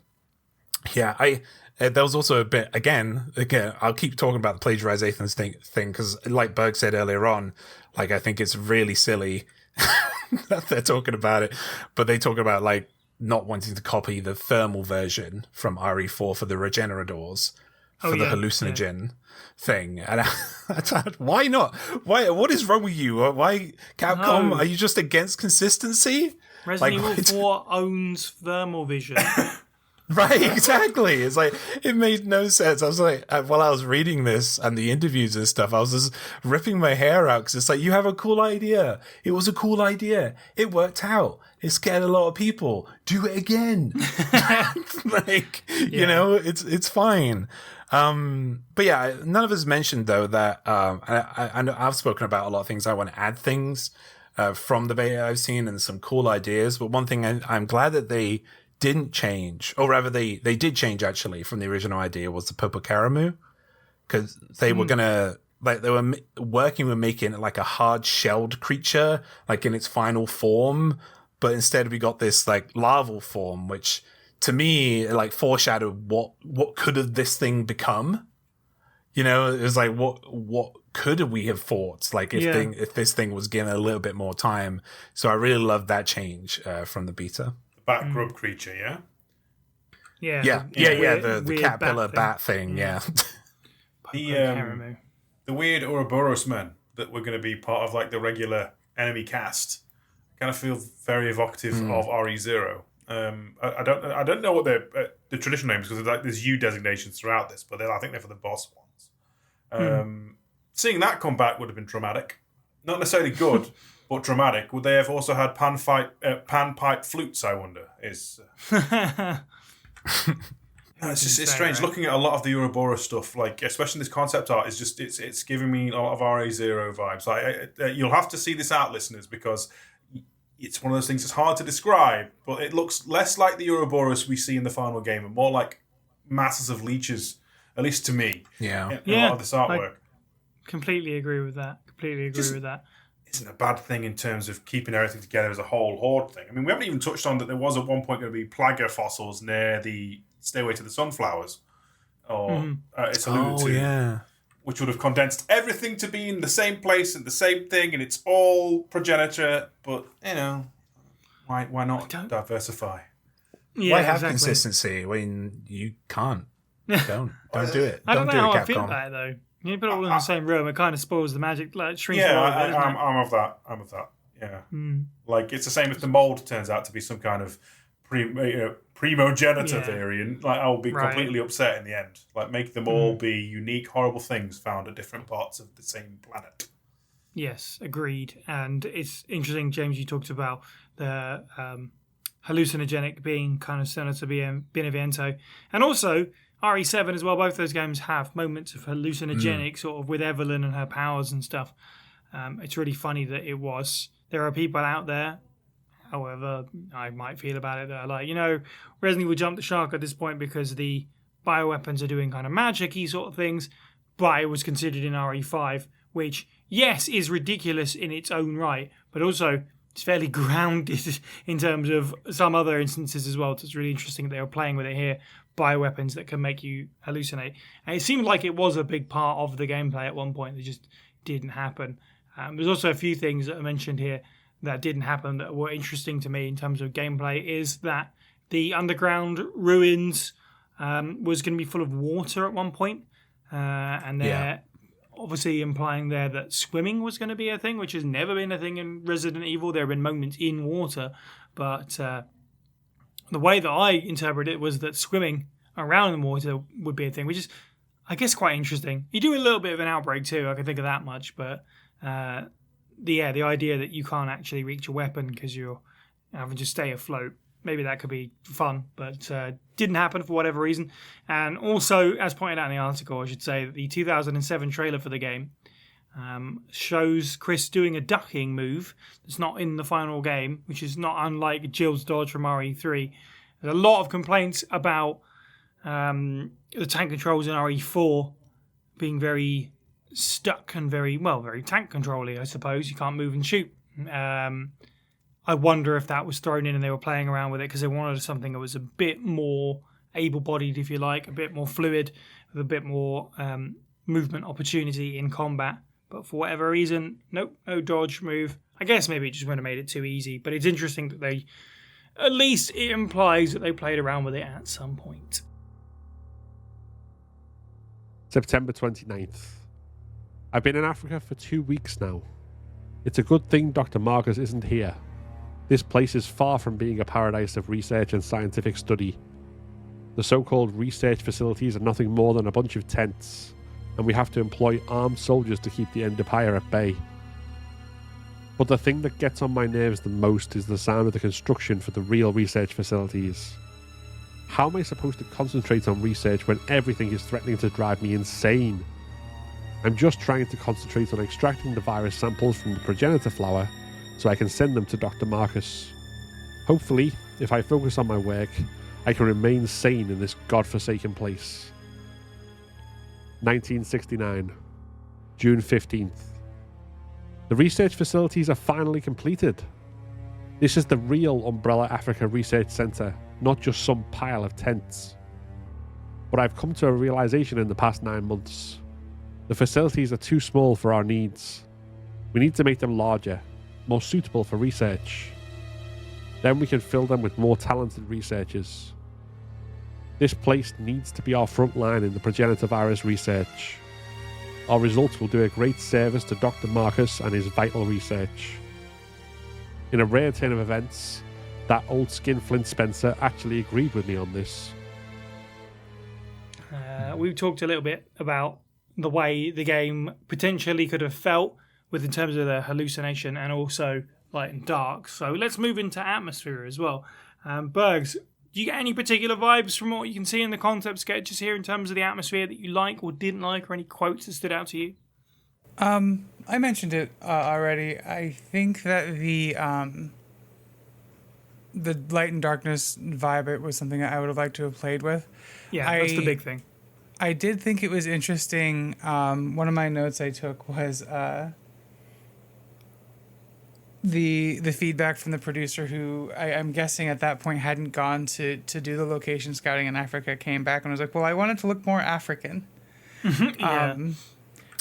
was also a bit, again, I'll keep talking about the plagiarization thing, because like Berg said earlier on, like, I think it's really silly that they're talking about it, but they talk about, like, not wanting to copy the thermal version from RE4 for the Regenerators. For the hallucinogen thing. And I thought, why not? What is wrong with you? Why, Capcom, are you just against consistency? Resident Evil 4 owns thermal vision. Right, exactly. It's like, it made no sense. I was like, while I was reading this and the interviews and stuff, I was just ripping my hair out because it's like, you have a cool idea. It was a cool idea. It worked out. It scared a lot of people. Do it again. You know, it's fine. But yeah, none of us mentioned though that I know I've spoken about a lot of things. I want to add things from the beta I've seen and some cool ideas. But one thing I'm glad that they didn't change, or rather they did change actually from the original idea, was the Popokaramu, because they were gonna they were working with making it like a hard shelled creature, like in its final form, but instead we got this like larval form, which to me like foreshadowed what could have this thing become. You know, it was like what could we have fought like if this thing was given a little bit more time. So I really loved that change from the beta. Bat grub creature, yeah? Yeah. The weird caterpillar bat thing. bat thing, The the weird Ouroboros men that were going to be part of like the regular enemy cast kind of feel very evocative of RE0. I don't know what the traditional names, because like there's U designations throughout this, but I think they're for the boss ones. Seeing that come back would have been traumatic, not necessarily good, but dramatic. Would they have also had panpipe flutes? I wonder. It's strange looking at a lot of the Ouroboros stuff, like especially this concept art. Is just it's giving me a lot of RE0 vibes. Like you'll have to see this out, listeners, because it's one of those things that's hard to describe. But it looks less like the Ouroboros we see in the final game, and more like masses of leeches, at least to me. Yeah, in a lot of this artwork. Completely agree with that. Isn't a bad thing in terms of keeping everything together as a whole horde thing. I mean, we haven't even touched on that there was at one point going to be plaga fossils near the Stairway to the Sunflowers, or it's alluded to, which would have condensed everything to be in the same place and the same thing, and it's all progenitor. But you know, why not diversify? Yeah, why have consistency when you can't? Don't do it. I don't know how Capcom. I feel about it though. You put it all in the same room, it kind of spoils the magic. Like shrinks. Yeah, I'm of that. Yeah, like it's the same if the mold turns out to be some kind of primogenitor variant. Like I'll be completely upset in the end. Like make them all be unique, horrible things found at different parts of the same planet. Yes, agreed. And it's interesting, James. You talked about the hallucinogenic being kind of similar to Benevento, and also RE7 as well. Both those games have moments of hallucinogenic, sort of with Evelyn and her powers and stuff. It's really funny that there are people out there, however I might feel about it, that are like, Resident Evil jumped the shark at this point because the bioweapons are doing kind of magic-y sort of things, but it was considered in RE5, which, yes, is ridiculous in its own right, but also it's fairly grounded in terms of some other instances as well. So it's really interesting that they were playing with it here. Bioweapons that can make you hallucinate. And it seemed like it was a big part of the gameplay at one point that just didn't happen. There's also a few things that are mentioned here that didn't happen that were interesting to me in terms of gameplay, is that the underground ruins was going to be full of water at one point. And they're obviously implying there that swimming was going to be a thing, which has never been a thing in Resident Evil. There have been moments in water, but the way that I interpret it was that swimming around in the water would be a thing, which is, I guess, quite interesting. You do a little bit of an outbreak too, I can think of that much, but the idea that you can't actually reach a weapon because you're having to stay afloat, maybe that could be fun, but didn't happen for whatever reason. And also, as pointed out in the article, I should say that the 2007 trailer for the game shows Chris doing a ducking move that's not in the final game, which is not unlike Jill's dodge from RE3. There's a lot of complaints about the tank controls in RE4 being very stuck and very tank control-y, I suppose. You can't move and shoot. I wonder if that was thrown in and they were playing around with it because they wanted something that was a bit more able-bodied, if you like, a bit more fluid, with a bit more movement opportunity in combat. But for whatever reason, nope, no dodge move. I guess maybe it just wouldn't have made it too easy. But it's interesting that at least it implies that they played around with it at some point. September 29th. I've been in Africa for 2 weeks now. It's a good thing Dr. Marcus isn't here. This place is far from being a paradise of research and scientific study. The so-called research facilities are nothing more than a bunch of tents, and we have to employ armed soldiers to keep the Empire at bay. But the thing that gets on my nerves the most is the sound of the construction for the real research facilities. How am I supposed to concentrate on research when everything is threatening to drive me insane? I'm just trying to concentrate on extracting the virus samples from the progenitor flower so I can send them to Dr. Marcus. Hopefully, if I focus on my work, I can remain sane in this godforsaken place. 1969, June 15th. The research facilities are finally completed. This is the real Umbrella Africa Research Centre, not just some pile of tents. But I've come to a realisation in the past 9 months. The facilities are too small for our needs. We need to make them larger, more suitable for research. Then we can fill them with more talented researchers. This place needs to be our front line in the progenitor virus research. Our results will do a great service to Dr. Marcus and his vital research. In a rare turn of events, that old skinflint Spencer actually agreed with me on this. We've talked a little bit about the way the game potentially could have felt in terms of the hallucination and also light and dark. So let's move into atmosphere as well. Bergs, do you get any particular vibes from what you can see in the concept sketches here in terms of the atmosphere that you like or didn't like, or any quotes that stood out to you? I mentioned it already. I think that the light and darkness vibe, it was something that I would have liked to have played with. Yeah, that's the big thing. I did think it was interesting. One of my notes I took was the feedback from the producer, who I'm guessing at that point hadn't gone to do the location scouting in Africa, came back and was like, well, I wanted to look more African. Yeah.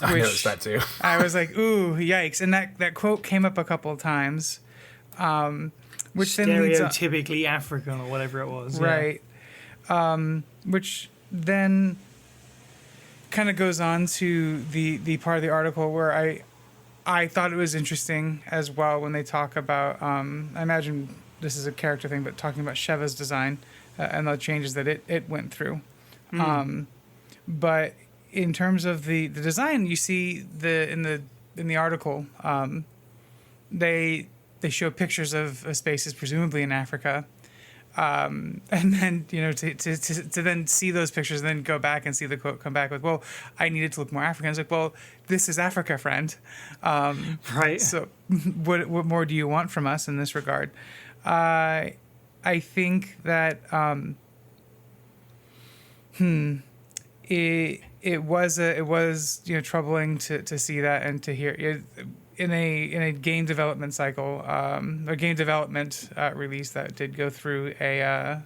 I noticed that too. I was like, ooh, yikes. And that quote came up a couple of times. Which then leads on, stereotypically African or whatever it was. right. Which then kind of goes on to the part of the article where I thought it was interesting as well when they talk about, I imagine this is a character thing, but talking about Sheva's design and the changes that it went through. But in terms of the design, you see in the article, they show pictures of spaces presumably in Africa, and then to then see those pictures and then go back and see the quote come back with, well, I needed to look more African. It's like, well, this is Africa, friend. Right. So what more do you want from us in this regard? I think that it was troubling to see that and to hear it in a game development cycle, a game development release that did go through a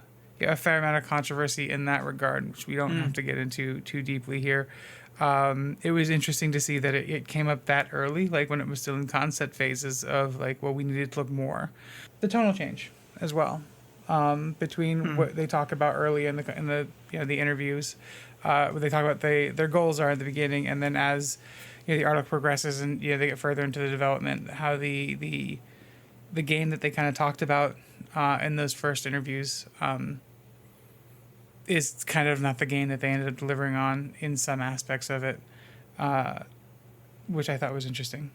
fair amount of controversy in that regard, which we don't have to get into too deeply here. It was interesting to see that it came up that early, like when it was still in concept phases of like, well, we needed to look more. The tonal change as well, between what they talk about early in the interviews, where they talk about their goals are at the beginning, and then as the article progresses and they get further into the development, how the game that they kind of talked about in those first interviews is kind of not the game that they ended up delivering on in some aspects of it, which I thought was interesting.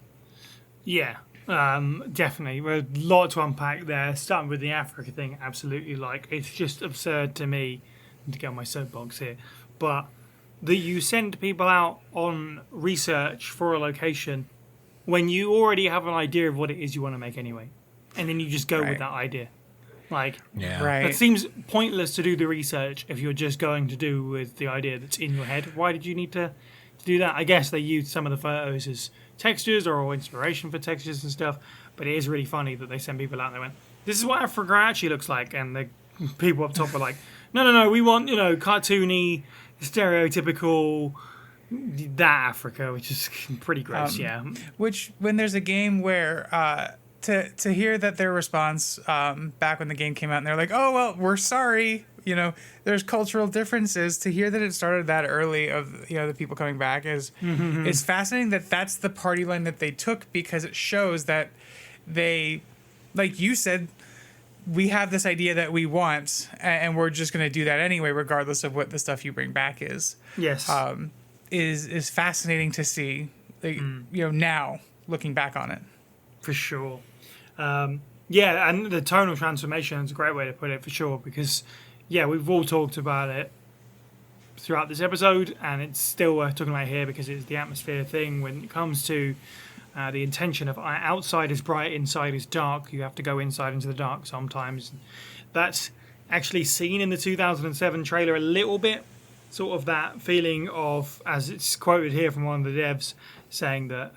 Yeah, definitely. There's a lot to unpack there. Starting with the Africa thing, absolutely. Like, it's just absurd to me, to get on my soapbox here, but that you send people out on research for a location when you already have an idea of what it is you want to make anyway, and then you just go with that idea. Like, Right. it seems pointless to do the research if you're just going to do with the idea that's in your head. Why did you need to do that? I guess they used some of the photos as textures or inspiration for textures and stuff, but it is really funny that they send people out and they went, this is what Africa actually looks like, and the people up top were like, no, we want, cartoony, stereotypical that Africa, which is pretty gross. Which, when there's a game where to hear that their response back when the game came out and they're like, oh well, we're sorry, there's cultural differences, to hear that it started that early of the people coming back is fascinating. That's the party line that they took, because it shows that they, like you said, we have this idea that we want, and we're just going to do that anyway, regardless of what the stuff you bring back is. Yes. Is fascinating to see, now looking back on it. For sure. And the tonal transformation is a great way to put it, for sure, because, we've all talked about it throughout this episode, and it's still worth talking about here because it's the atmosphere thing when it comes to The intention of outside is bright, inside is dark. You have to go inside into the dark sometimes. That's actually seen in the 2007 trailer a little bit. Sort of that feeling of, as it's quoted here from one of the devs, saying that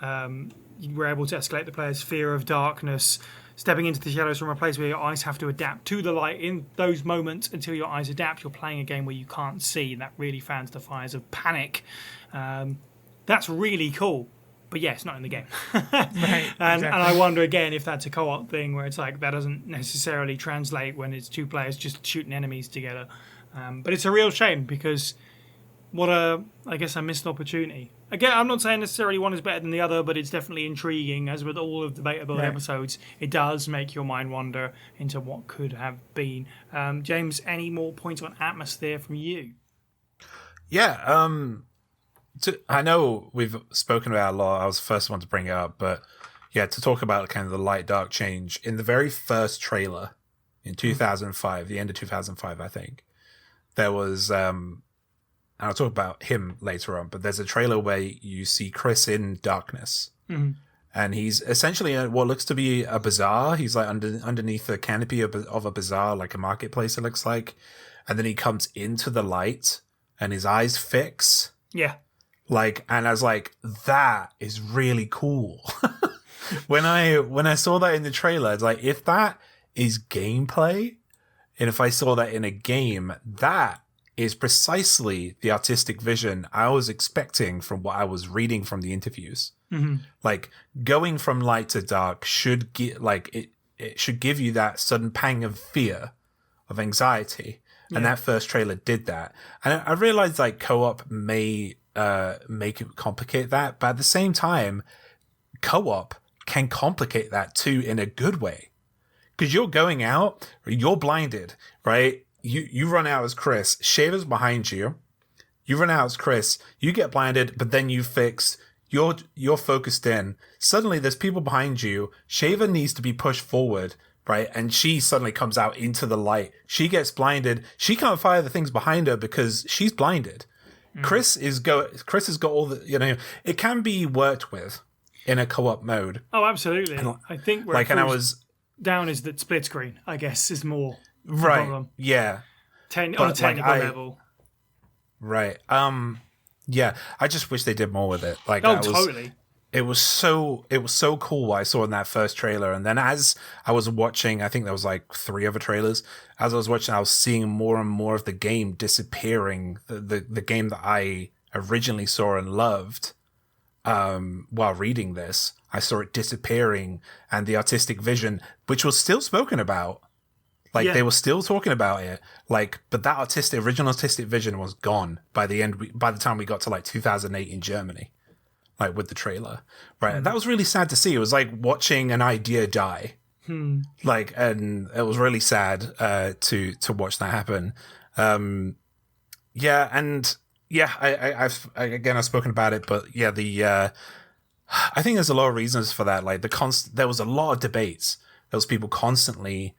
you were able to escalate the player's fear of darkness, stepping into the shadows from a place where your eyes have to adapt to the light. In those moments, until your eyes adapt, you're playing a game where you can't see, and that really fans the fires of panic. That's really cool. But yeah, it's not in the game. Right. And I wonder again if that's a co-op thing where it's like that doesn't necessarily translate when it's two players just shooting enemies together. But it's a real shame because I guess a missed opportunity. Again, I'm not saying necessarily one is better than the other, but it's definitely intriguing. As with all of the beta build episodes, it does make your mind wander into what could have been. James, any more points on atmosphere from you? Yeah, I know we've spoken about it a lot. I was the first one to bring it up, but yeah, to talk about kind of the light dark change in the very first trailer in 2005, the end of 2005, I think there was. And I'll talk about him later on, but there's a trailer where you see Chris in darkness, and he's essentially at what looks to be a bazaar. He's like underneath the canopy of a bazaar, like a marketplace. It looks like, and then he comes into the light, and his eyes fix. Yeah. And I was like, that is really cool. when I saw that in the trailer, it's like, if that is gameplay, and if I saw that in a game, that is precisely the artistic vision I was expecting from what I was reading from the interviews. Mm-hmm. Like, going from light to dark should get it should give you that sudden pang of fear, of anxiety. Yeah. And that first trailer did that. And I realized like co-op may make it complicate that, but at the same time, co-op can complicate that too in a good way, because you're going out, you're blinded, right? You run out as Chris, Shaver's behind you, you run out as Chris, you get blinded, but then you fix, you're focused in, suddenly there's people behind you, Shaver needs to be pushed forward, right? And she suddenly comes out into the light, she gets blinded, she can't fire the things behind her because she's blinded. Chris has got all the, it can be worked with in a co-op mode. Oh, absolutely. And I think where and I was down is that split screen, I guess, is more right. Problem. Yeah. On a technical level. Right. Yeah. I just wish they did more with it. Totally. It was so cool what I saw in that first trailer, and then as I was watching, I think there was like 3 other trailers. As I was watching, I was seeing more and more of the game disappearing. The game that I originally saw and loved, while reading this, I saw it disappearing, and the artistic vision, which was still spoken about, they were still talking about it, but that original artistic vision was gone by the end. By the time we got to 2008 in Germany. With the trailer, right? And that was really sad to see. It was like watching an idea die. And it was really sad to watch that happen. I've spoken about it, but yeah, I think there's a lot of reasons for that. There was a lot of debates. There was people constantly,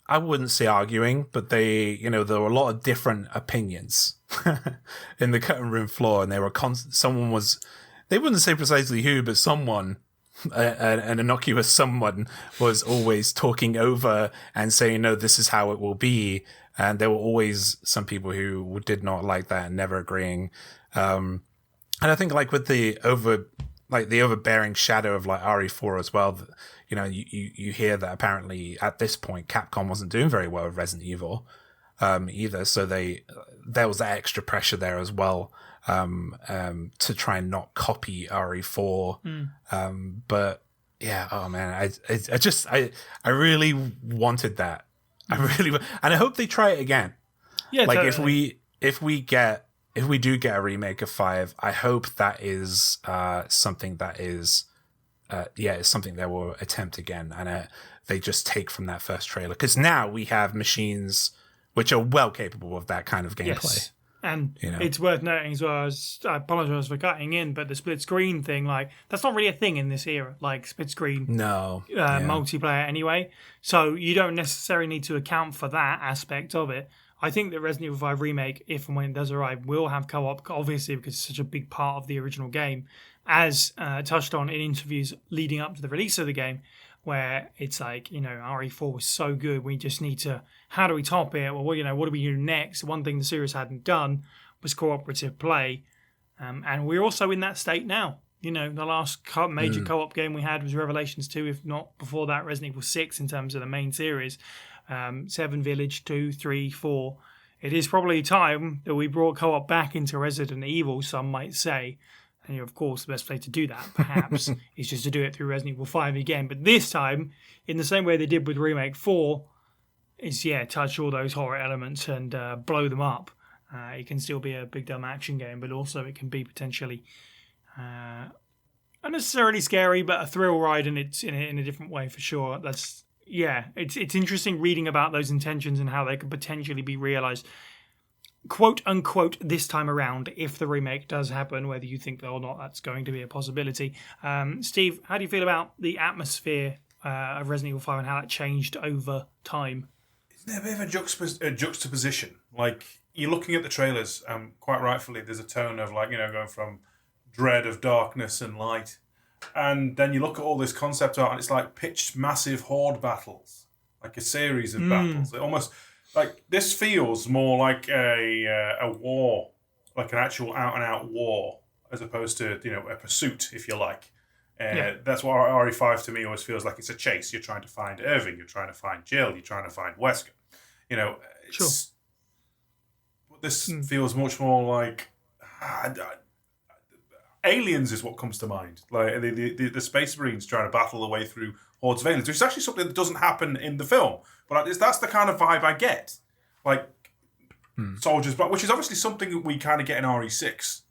I wouldn't say arguing, but there were a lot of different opinions in the cutting room floor, and they were they wouldn't say precisely who, but someone, an innocuous someone, was always talking over and saying, no, this is how it will be. And there were always some people who did not like that and never agreeing. And I think with the overbearing shadow of RE4 as well, you hear that apparently at this point, Capcom wasn't doing very well with Resident Evil either. So there was that extra pressure there as well. To try and not copy RE4. But yeah, oh man, I really wanted that. And I hope they try it again. Yeah, totally. if we do get a remake of 5, I hope that is something that is it's something they will attempt again, and they just take from that first trailer, because now we have machines which are well capable of that kind of gameplay. Yes. And it's worth noting as well, as I apologise for cutting in, but the split screen thing, that's not really a thing in this era, split screen multiplayer anyway. So you don't necessarily need to account for that aspect of it. I think that Resident Evil 5 Remake, if and when it does arrive, will have co-op, obviously, because it's such a big part of the original game. as touched on in interviews leading up to the release of the game, where it's like, RE4 was so good, we just need to, how do we top it? Well, what do we do next? One thing the series hadn't done was cooperative play. And we're also in that state now. The last major co-op game we had was Revelations 2, if not before that, Resident Evil 6 in terms of the main series. 7 Village, 2, 3, 4. It is probably time that we brought co-op back into Resident Evil, some might say. And of course, the best way to do that, perhaps, is just to do it through Resident Evil 5 again. But this time, in the same way they did with Remake 4, is, touch all those horror elements and blow them up. It can still be a big dumb action game, but also it can be potentially not necessarily scary, but a thrill ride, and it's in a different way for sure. It's interesting reading about those intentions and how they could potentially be realised, quote unquote, this time around, if the remake does happen, whether you think or not that's going to be a possibility. Steve, how do you feel about the atmosphere of Resident Evil 5 and how that changed over time? Isn't there a bit of a juxtaposition? Like, you're looking at the trailers, quite rightfully, there's a tone of, going from dread of darkness and light. And then you look at all this concept art, and it's like pitched massive horde battles, like a series of battles. It almost, like, this feels more like a war, like an actual out-and-out war, as opposed to, a pursuit, if you like. That's what RE5 to me always feels like. It's a chase. You're trying to find Irving, you're trying to find Jill, you're trying to find Wesker. Sure. This feels much more like Aliens is what comes to mind. Like the Space Marines trying to battle their way through hordes of aliens, which is actually something that doesn't happen in the film. But that's the kind of vibe I get. Like soldiers, which is obviously something that we kind of get in RE6,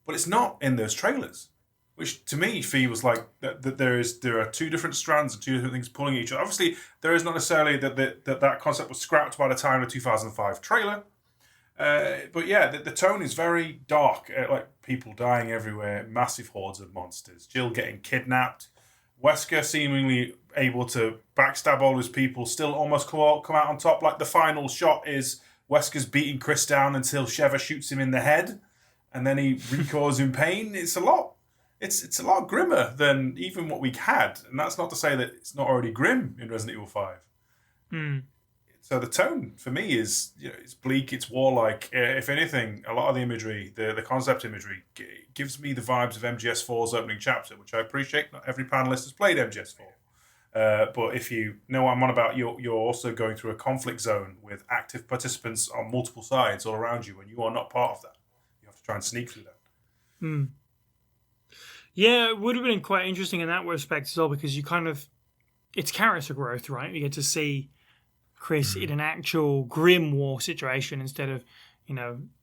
but it's not in those trailers. Which to me feels like that there are two different strands and two different things pulling each other. Obviously, there is not necessarily that concept was scrapped by the time of the 2005 trailer. But the tone is very dark, like people dying everywhere, massive hordes of monsters, Jill getting kidnapped, Wesker seemingly able to backstab all his people, still almost come out on top. Like the final shot is Wesker's beating Chris down until Sheva shoots him in the head, and then he recoils in pain. It's a lot grimmer than even what we had, and that's not to say that it's not already grim in Resident Evil 5. So the tone for me is, it's bleak, it's warlike. If anything, a lot of the imagery, the concept imagery, gives me the vibes of MGS4's opening chapter, which I appreciate. Not every panelist has played MGS4. But if you know what I'm on about, you're also going through a conflict zone with active participants on multiple sides all around you, and you are not part of that. You have to try and sneak through that. Yeah, it would have been quite interesting in that respect as well, because it's character growth, right? You get to see Chris in an actual grim war situation instead of,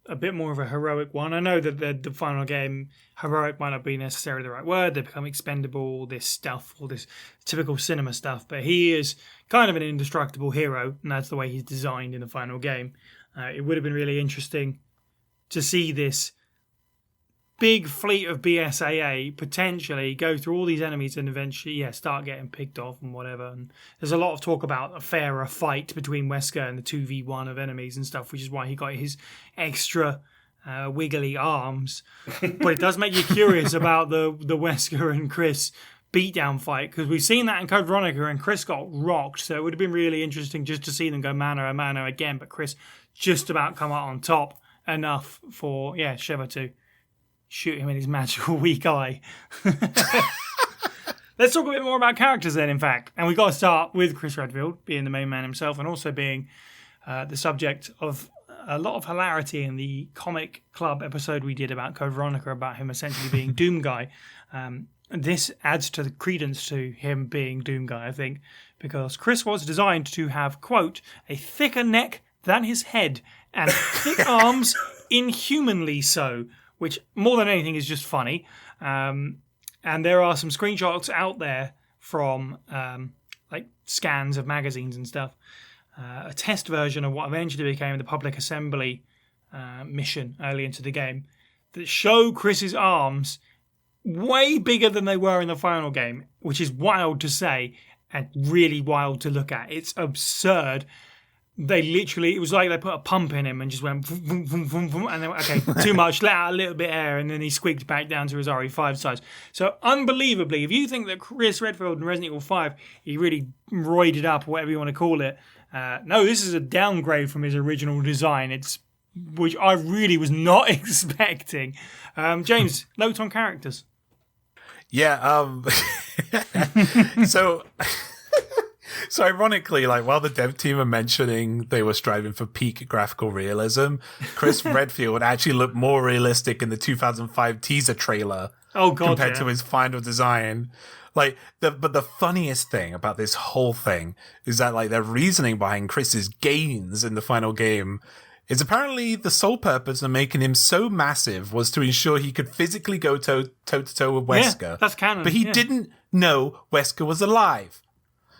a bit more of a heroic one. I know that the final game, heroic might not be necessarily the right word. They become expendable, all this stuff, all this typical cinema stuff. But he is kind of an indestructible hero, and that's the way he's designed in the final game. It would have been really interesting to see this big fleet of BSAA potentially go through all these enemies and eventually, start getting picked off and whatever. And there's a lot of talk about a fairer fight between Wesker and the 2v1 of enemies and stuff, which is why he got his extra wiggly arms. But it does make you curious about the Wesker and Chris beatdown fight, because we've seen that in Code Veronica and Chris got rocked. So it would have been really interesting just to see them go mano a mano again, but Chris just about come out on top enough for, Sheva to shoot him in his magical weak eye. Let's talk a bit more about characters then, in fact. And we've got to start with Chris Redfield being the main man himself, and also being the subject of a lot of hilarity in the comic club episode we did about Code Veronica, about him essentially being Doom Guy. This adds to the credence to him being Doom Guy, I think, because Chris was designed to have, quote, a thicker neck than his head and thick arms, inhumanly so, which more than anything is just funny. And there are some screenshots out there from scans of magazines and stuff, a test version of what eventually became the public assembly mission early into the game, that show Chris's arms way bigger than they were in the final game, which is wild to say and really wild to look at. It's absurd. they literally, it was like they put a pump in him and just went vroom, vroom, vroom, vroom, and then, okay, too much, let out a little bit of air, and then he squeaked back down to his RE5 size. So unbelievably, if you think that Chris Redfield in Resident Evil 5, he really roided up, or whatever you want to call it, no, this is a downgrade from his original design. Which I really was not expecting. James, notes on characters. Yeah, so ironically, like while the dev team are mentioning they were striving for peak graphical realism, Chris Redfield actually looked more realistic in the 2005 teaser trailer compared to his final design. Like but the funniest thing about this whole thing is that like their reasoning behind Chris's gains in the final game is apparently the sole purpose of making him so massive was to ensure he could physically go toe to toe with Wesker. Yeah, that's canon. But he didn't know Wesker was alive.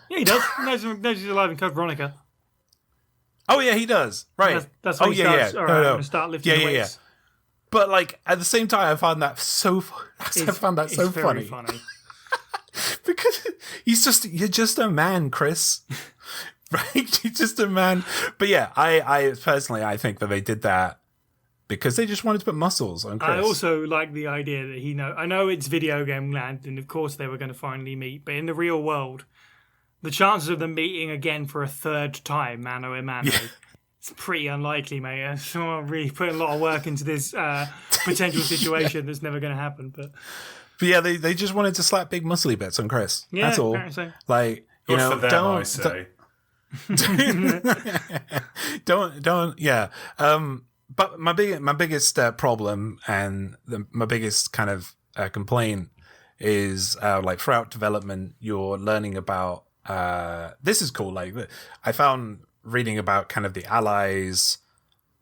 Yeah, he does. knows he's alive in Code Veronica. Oh yeah, he does. Right. That's how he starts. All right, I'm gonna start lifting the weights. Yeah. But like at the same time, I found that so funny. Because you're just a man, Chris. Right? He's just a man. But yeah, I personally, I think that they did that because they just wanted to put muscles on Chris. I also like the idea that I know it's video game land, and of course they were going to finally meet, but in the real world, the chances of them meeting again for a third time, mano a mano, it's pretty unlikely, mate. Someone really put a lot of work into this potential situation that's never going to happen. But yeah, they just wanted to slap big muscly bits on Chris. Yeah, that's all. so. Like, you Good know, for them, I say. don't yeah. But my biggest problem and my biggest kind of complaint is like throughout development you're learning about this is cool, like I found reading about kind of the allies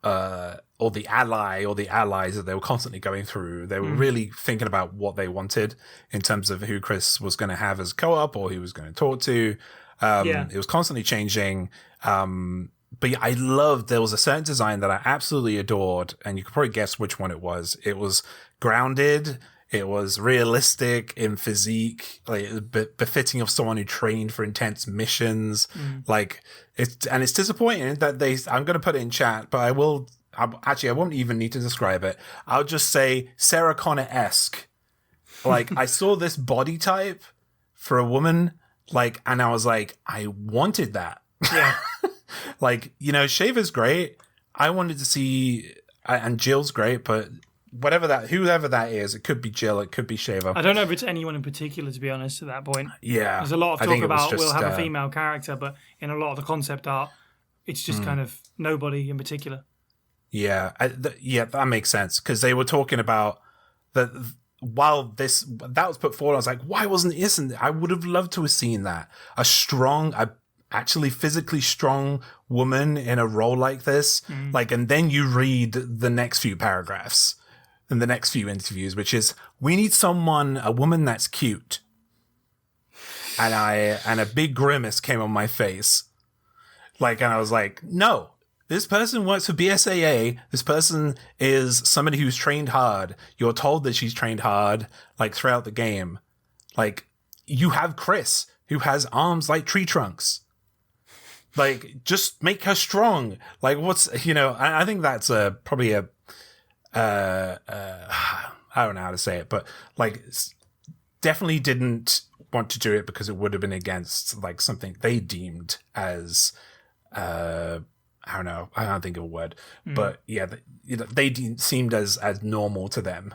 or the allies that they were constantly going through. They were really thinking about what they wanted in terms of who Chris was going to have as co-op or who he was going to talk to. It was constantly changing. But yeah, I loved, there was a certain design that I absolutely adored, and you could probably guess which one it was. It was grounded. It was realistic in physique, like befitting of someone who trained for intense missions. Like it's disappointing that I'm going to put it in chat, but I won't even need to describe it. I'll just say Sarah Connor-esque. Like I saw this body type for a woman, like, and I was like, I wanted that. Yeah. Like, you know, Shaver's great. I wanted to see, and Jill's great, but whoever that is, it could be Jill, it could be Shaver. I don't know if it's anyone in particular, to be honest, at that point. Yeah. There's a lot of talk about just, we'll have a female character, but in a lot of the concept art, it's just kind of nobody in particular. Yeah. That makes sense. Because they were talking about that while that was put forward, I was like, why isn't I would have loved to have seen that. A actually physically strong woman in a role like this. Like, and then you read the next few paragraphs and the next few interviews, which is, we need a woman that's cute. And a big grimace came on my face. Like, and I was like, no, this person works for BSAA. This person is somebody who's trained hard. You're told that she's trained hard, like, throughout the game. Like, you have Chris, who has arms like tree trunks. Like, just make her strong. Like, I think that's probably I don't know how to say it, but like, definitely didn't want to do it because it would have been against like something they deemed as, I don't know, I can't think of a word, but yeah, they seemed as normal to them.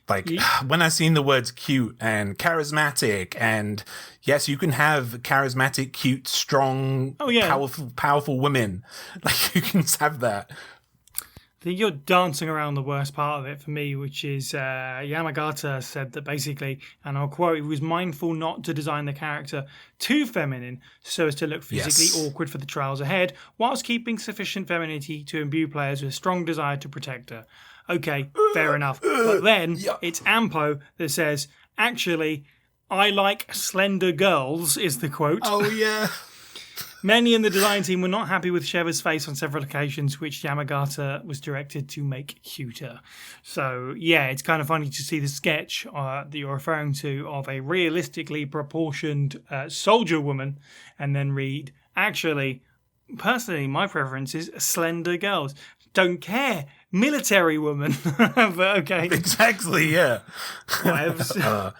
Like, when I seen the words cute and charismatic, and yes, you can have charismatic, cute, strong, powerful women. Like, you can have that. I think you're dancing around the worst part of it for me, which is Yamagata said that basically, and I'll quote, he was mindful not to design the character too feminine so as to look physically awkward for the trials ahead, whilst keeping sufficient femininity to imbue players with a strong desire to protect her. Okay, fair enough. But then it's Ampo that says, actually, I like slender girls, is the quote. Oh, yeah. Many in the design team were not happy with Sheva's face on several occasions, which Yamagata was directed to make cuter. So, yeah, it's kind of funny to see the sketch that you're referring to of a realistically proportioned soldier woman and then read, actually, personally, my preference is slender girls. Don't care. Military woman. But okay. Exactly, yeah. Whatevs.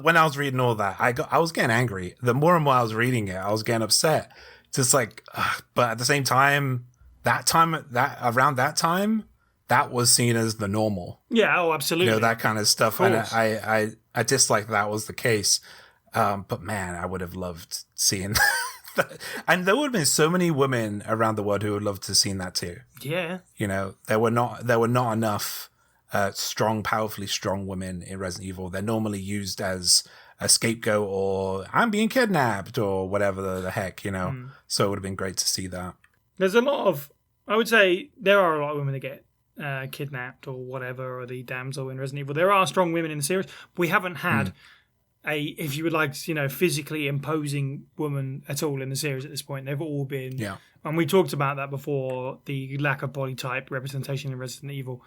When I was reading all that, I was getting angry. The more and more I was reading it, I was getting upset. Just like, but at the same time, around that time, that was seen as the normal. Yeah, oh, absolutely. That kind of stuff. And I dislike that was the case. But man, I would have loved seeing that. And there would have been so many women around the world who would love to have seen that too. Yeah. There were not enough powerfully strong women in Resident Evil. They're normally used as a scapegoat or I'm being kidnapped or whatever the heck, So it would have been great to see that. There's a lot of, I would say there are a lot of women that get kidnapped or whatever, or the damsel in Resident Evil. There are strong women in the series. We haven't had if you would like, physically imposing woman at all in the series at this point. They've all been, and we talked about that before, the lack of body type representation in Resident Evil.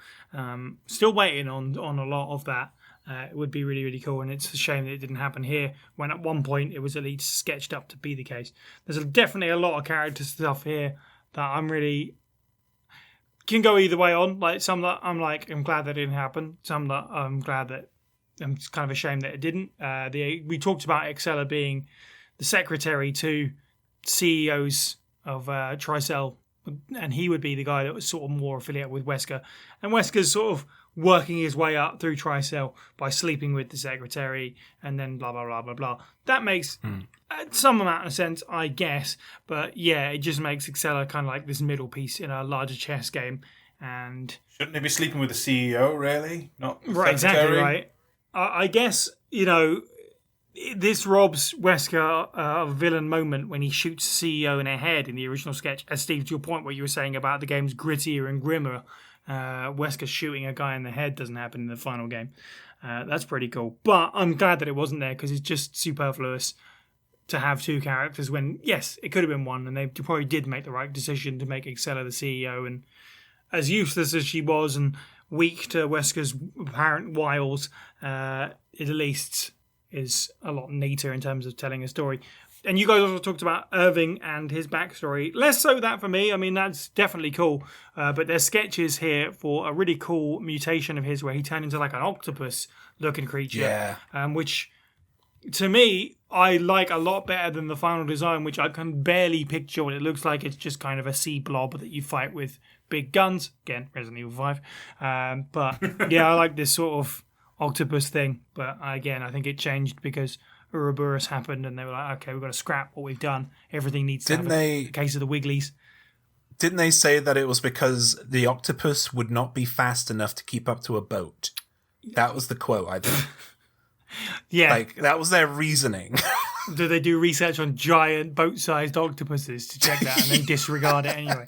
Still waiting on a lot of that. It would be really, really cool, and it's a shame that it didn't happen here, when at one point it was at least sketched up to be the case. There's definitely a lot of character stuff here that I'm really... can go either way on. Like, some that I'm glad that didn't happen. Some that I'm glad that... I'm kind of ashamed that it didn't. We talked about Excella being the secretary to CEOs of Tricell, and he would be the guy that was sort of more affiliated with Wesker. And Wesker's sort of working his way up through Tricell by sleeping with the secretary and then blah, blah, blah, blah, blah. That makes some amount of sense, I guess. But yeah, it just makes Excella kind of like this middle piece in a larger chess game. And shouldn't he be sleeping with the CEO, really? Not the right, secretary? exactly right. I guess, this robs Wesker of a villain moment when he shoots the CEO in the head in the original sketch. As Steve, to your point, what you were saying about the game's grittier and grimmer, Wesker shooting a guy in the head doesn't happen in the final game. That's pretty cool. But I'm glad that it wasn't there, because it's just superfluous to have two characters when, yes, it could have been one, and they probably did make the right decision to make Excella the CEO. And as useless as she was and weak to Wesker's apparent wiles, it at least is a lot neater in terms of telling a story. And you guys also talked about Irving and his backstory. Less so that for me. I mean, that's definitely cool. But there's sketches here for a really cool mutation of his where he turned into like an octopus-looking creature. Yeah. Which, to me, I like a lot better than the final design, which I can barely picture what it looks like. It's just kind of a sea blob that you fight with big guns. Again, Resident Evil 5. But yeah, I like this sort of octopus thing. But again, I think it changed because Ouroboros happened and they were like, okay, we've got to scrap what we've done. Everything needs to have a case of the Wigglies. Didn't they say that it was because the octopus would not be fast enough to keep up to a boat? That was the quote, I think. Yeah. Like, that was their reasoning. Do they do research on giant boat-sized octopuses to check that and then disregard it anyway?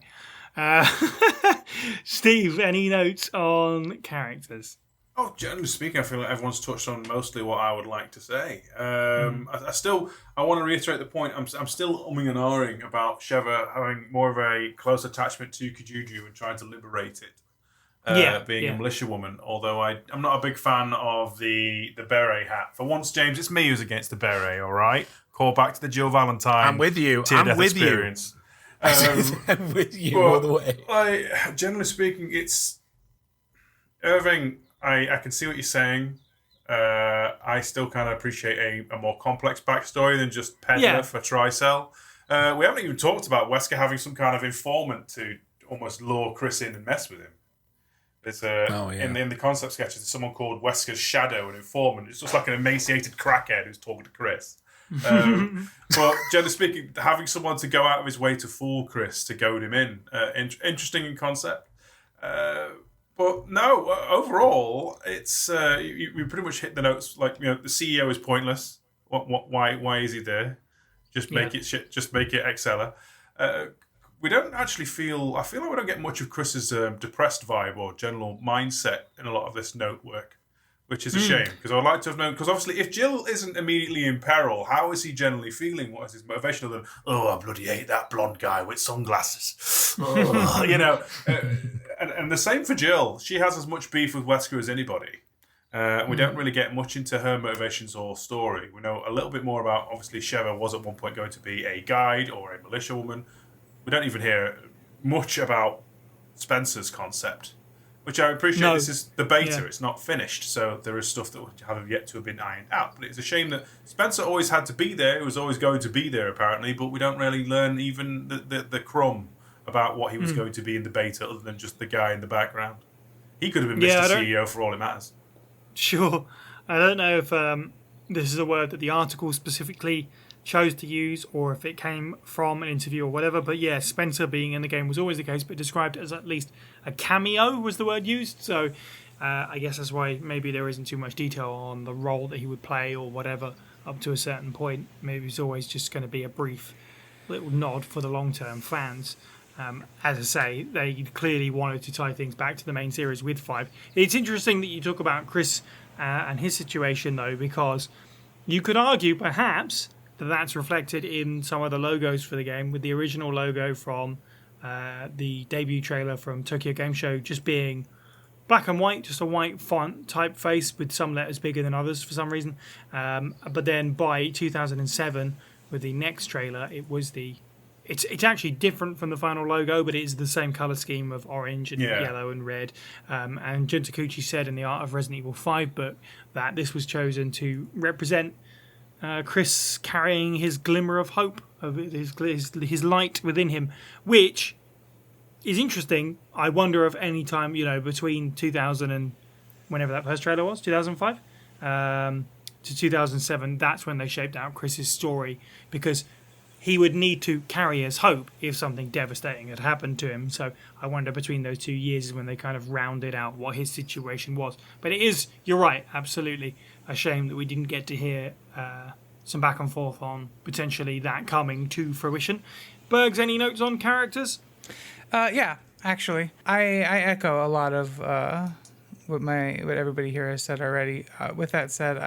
Steve, any notes on characters? Oh, generally speaking, I feel like everyone's touched on mostly what I would like to say. I want to reiterate the point. I'm still umming and ahhing about Sheva having more of a close attachment to Kijuju and trying to liberate it. Being a militia woman. Although I'm not a big fan of the beret hat. For once, James, it's me who's against the beret. All right, call back to the Jill Valentine. I'm with you. I'm with experience. I'm with you all the way. Generally speaking, it's Irving. I can see what you're saying. I still kind of appreciate a more complex backstory than just peddler for Tricell. We haven't even talked about Wesker having some kind of informant to almost lure Chris in and mess with him. There's in the concept sketches, there's someone called Wesker's Shadow, an informant. It's just like an emaciated crackhead who's talking to Chris. But generally speaking, having someone to go out of his way to fool Chris, to goad him in, interesting in concept. But no, overall, it's we pretty much hit the notes. Like, the CEO is pointless. Why is he there? Just make it shit. Just make it Excella. We don't actually feel. I feel like we don't get much of Chris's depressed vibe or general mindset in a lot of this note work, which is a shame, because I'd like to have known. Because obviously, if Jill isn't immediately in peril, how is he generally feeling? What is his motivation other than, I bloody hate that blonde guy with sunglasses? And the same for Jill. She has as much beef with Wesker as anybody. We don't really get much into her motivations or story. We know a little bit more about, obviously, Sheva was at one point going to be a guide or a militia woman. We don't even hear much about Spencer's concept, which I appreciate. No. This is the beta; Yeah. it's not finished, so there is stuff that have yet to have been ironed out. But it's a shame that Spencer always had to be there; he was always going to be there, apparently. But we don't really learn even the crumb about what he was going to be in the beta, other than just the guy in the background. He could have been Yeah, Mr. CEO for all it matters. Sure. I don't know if this is a word that the article specifically chose to use or if it came from an interview or whatever, but yeah, Spencer being in the game was always the case, but described as at least a cameo was the word used. So I guess that's why maybe there isn't too much detail on the role that he would play or whatever up to a certain point. Maybe it's always just going to be a brief little nod for the long-term fans. As I say, they clearly wanted to tie things back to the main series with 5. It's interesting that you talk about Chris and his situation, though, because you could argue, perhaps, that that's reflected in some of the logos for the game, with the original logo from the debut trailer from Tokyo Game Show just being black and white, just a white font typeface with some letters bigger than others for some reason. But then by 2007, with the next trailer, it was it's actually different from the final logo, but it is the same color scheme of orange and yellow and red. And Jun Takuchi said in the Art of Resident Evil 5 book that this was chosen to represent Chris carrying his glimmer of hope, of his light within him, which is interesting. I wonder if any time, between 2000 and whenever that first trailer was, 2005, to 2007, that's when they shaped out Chris's story, because he would need to carry his hope if something devastating had happened to him. So I wonder between those 2 years is when they kind of rounded out what his situation was. But it is, you're right, absolutely a shame that we didn't get to hear some back and forth on potentially that coming to fruition. Bergs, any notes on characters? Yeah, actually, I echo a lot of what everybody here has said already. With that said,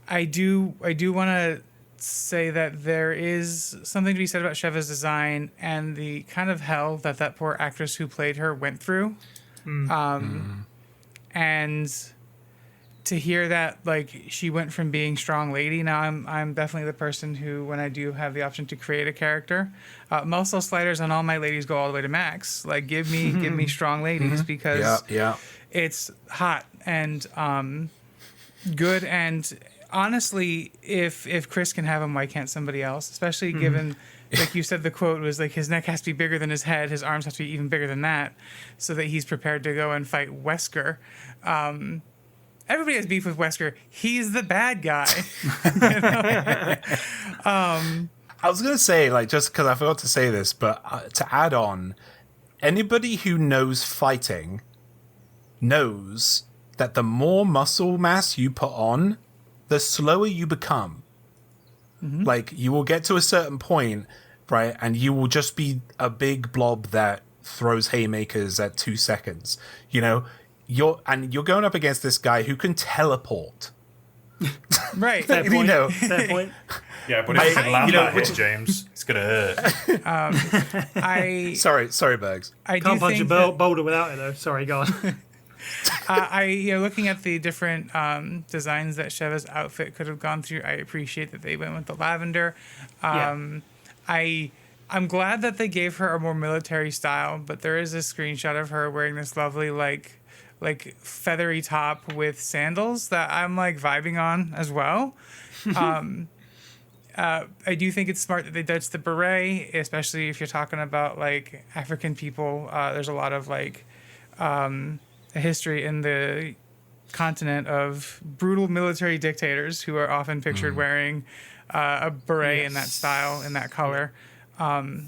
I do want to say that there is something to be said about Sheva's design and the kind of hell that poor actress who played her went through. And to hear that, like, she went from being strong lady. Now I'm definitely the person who, when I do have the option to create a character, muscle sliders on all my ladies go all the way to max. Like, give me strong ladies, because it's hot and good. And honestly, if Chris can have him, why can't somebody else? Especially given, like you said, the quote was like, his neck has to be bigger than his head, his arms have to be even bigger than that, so that he's prepared to go and fight Wesker. Everybody has beef with Wesker. He's the bad guy. I was going to say, like, just because I forgot to say this, but to add on, anybody who knows fighting knows that the more muscle mass you put on, the slower you become. Like, you will get to a certain point, right, and you will just be a big blob that throws haymakers at 2 seconds. You're going up against this guy who can teleport. Right. Fair point. Fair point. Yeah, but if you can land that hit, which- James, it's going to hurt. Sorry, Bergs. I Can't do punch a think that, boulder without it, though. Sorry, go on. looking at the different designs that Sheva's outfit could have gone through, I appreciate that they went with the lavender. I'm glad that they gave her a more military style, but there is a screenshot of her wearing this lovely like feathery top with sandals that I'm like vibing on as well. I do think it's smart that they ditched the beret, especially if you're talking about like African people. There's a lot of like a history in the continent of brutal military dictators who are often pictured wearing a beret in that style, in that color.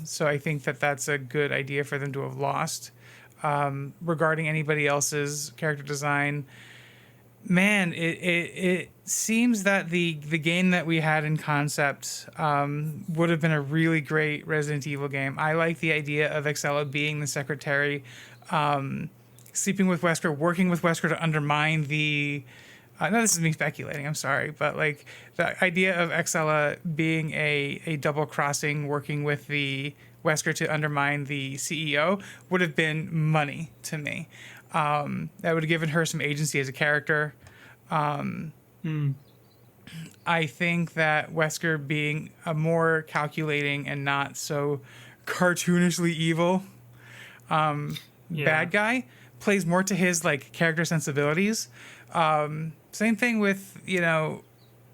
So I think that that's a good idea for them to have lost. Regarding anybody else's character design, man, it seems that the game that we had in concept would have been a really great Resident Evil game. I like the idea of Excella being the secretary, sleeping with Wesker, working with Wesker to undermine the... no, this is me speculating, I'm sorry, but like the idea of Excella being a double crossing, working with the Wesker to undermine the CEO would have been money to me. That would have given her some agency as a character. I think that Wesker being a more calculating and not so cartoonishly evil bad guy plays more to his like character sensibilities. Same thing with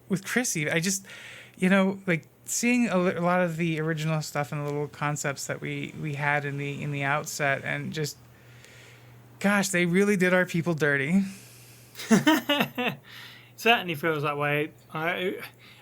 with Chrissy. I just like seeing a lot of the original stuff and the little concepts that we had in the outset, and just gosh, they really did our people dirty. Certainly feels that way.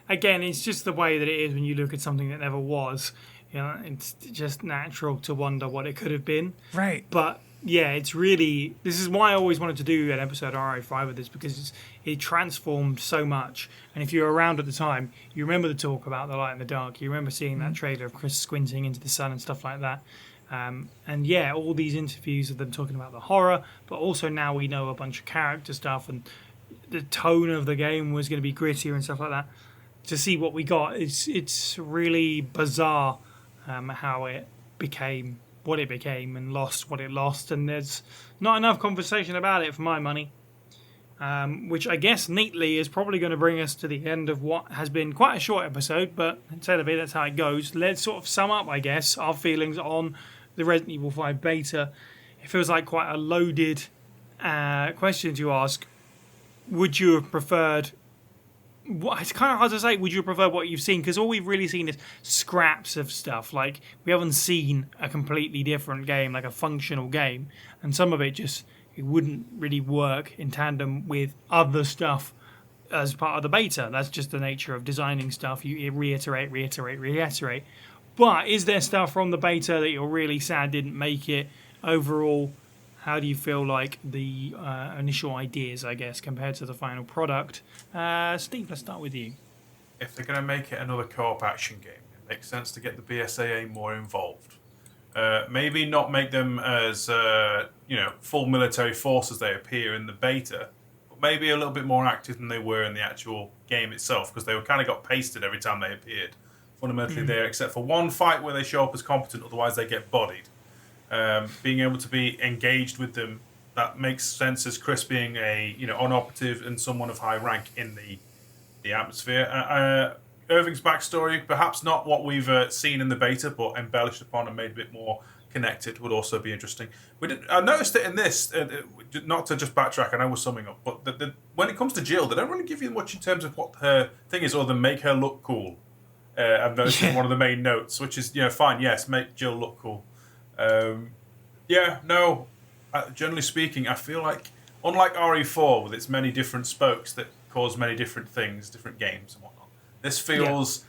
Again, it's just the way that it is when you look at something that never was. It's just natural to wonder what it could have been. Right. But yeah, it's really. This is why I always wanted to do an episode of RE5 of this, because it transformed so much. And if you were around at the time, you remember the talk about the light and the dark. You remember seeing that trailer of Chris squinting into the sun and stuff like that. And yeah, all these interviews of them talking about the horror, but also now we know a bunch of character stuff, and the tone of the game was going to be grittier and stuff like that. To see what we got, it's really bizarre how it became what it became and lost what it lost, and there's not enough conversation about it for my money. Which I guess neatly is probably going to bring us to the end of what has been quite a short episode, but instead of it, that's how it goes. Let's sort of sum up, I guess, our feelings on the Resident Evil 5 beta. It feels like quite a loaded question to ask. Would you have preferred... It's kind of hard to say, would you prefer what you've seen? Because all we've really seen is scraps of stuff. Like, we haven't seen a completely different game, like a functional game. And some of it just... it wouldn't really work in tandem with other stuff as part of the beta. That's just the nature of designing stuff. You reiterate. But is there stuff from the beta that you're really sad didn't make it? Overall, how do you feel like the initial ideas, I guess, compared to the final product? Steve, let's start with you. If they're going to make it another co-op action game, it makes sense to get the BSAA more involved. Maybe not make them as full military force as they appear in the beta, but maybe a little bit more active than they were in the actual game itself, because they were kind of got pasted every time they appeared. Fundamentally, there, except for one fight where they show up as competent, otherwise they get bodied. Being able to be engaged with them, that makes sense as Chris being a an operative and someone of high rank in the atmosphere. Irving's backstory, perhaps not what we've seen in the beta, but embellished upon and made a bit more connected, would also be interesting. I noticed it in this, not to just backtrack, I know we're summing up, but when it comes to Jill, they don't really give you much in terms of what her thing is, other than make her look cool. I've noticed one of the main notes, which is, fine, yes, make Jill look cool. Generally speaking, I feel like, unlike RE4, with its many different spokes that cause many different things, different games and whatnot, this feels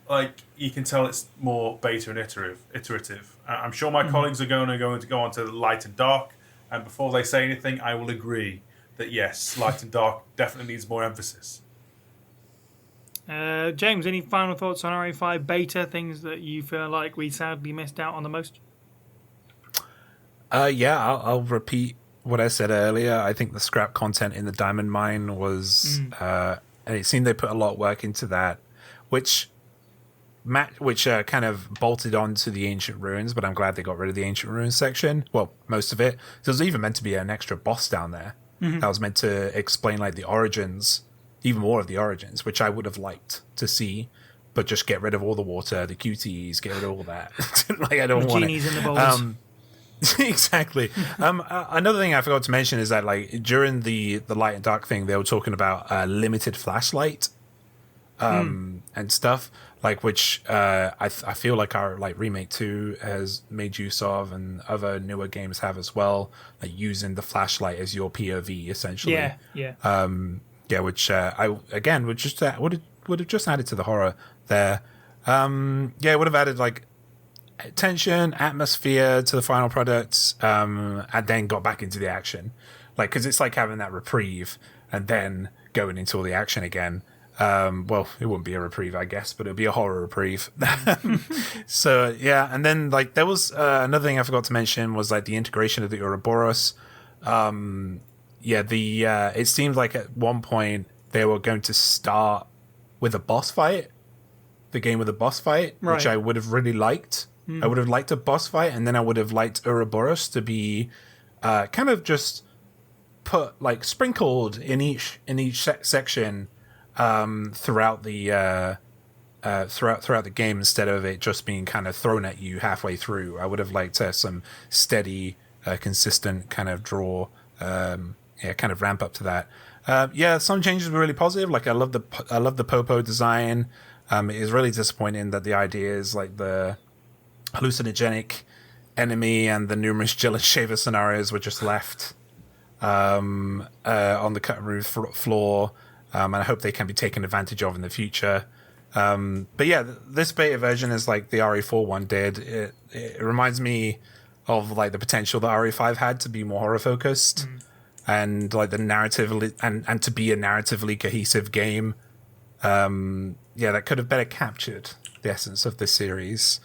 like you can tell it's more beta and iterative. I'm sure my colleagues are going to go on to light and dark, and before they say anything, I will agree that yes, light and dark definitely needs more emphasis. James, any final thoughts on RE5 beta, things that you feel like we sadly missed out on the most? I'll repeat what I said earlier. I think the scrap content in the diamond mine was... and it seemed they put a lot of work into that, which kind of bolted onto the ancient ruins, but I'm glad they got rid of the ancient ruins section. Well, most of it. So there's even meant to be an extra boss down there that was meant to explain like the origins, even more of the origins, which I would have liked to see, but just get rid of all the water, the QTEs, get rid of all that. I don't want it. In the bowls. Exactly. Another thing I forgot to mention is that like during the light and dark thing, they were talking about limited flashlight and stuff, like which I feel like our like Remake 2 has made use of, and other newer games have as well, like using the flashlight as your POV essentially. Which I again would have just added to the horror there. It would have added like tension, atmosphere to the final product, and then got back into the action, like because it's like having that reprieve and then going into all the action again. Well, it wouldn't be a reprieve, I guess, but it'd be a horror reprieve. So yeah, and then like there was another thing I forgot to mention was like the integration of the Ouroboros. It seemed like at one point they were going to start with a boss fight, the game with a boss fight, which I would have really liked. I would have liked a boss fight, and then I would have liked Ouroboros to be kind of just put like sprinkled in each section throughout the throughout the game instead of it just being kind of thrown at you halfway through. I would have liked some steady, consistent kind of draw, kind of ramp up to that. Some changes were really positive. Like I love the Popo design. It is really disappointing that the idea is like the hallucinogenic enemy and the numerous Jill Shaver scenarios were just left on the cutting room floor. And I hope they can be taken advantage of in the future. But yeah, this beta version is like the RE4 one did. It reminds me of like the potential that RE5 had to be more horror focused and like the narrative and to be a narratively cohesive game. That could have better captured the essence of this series.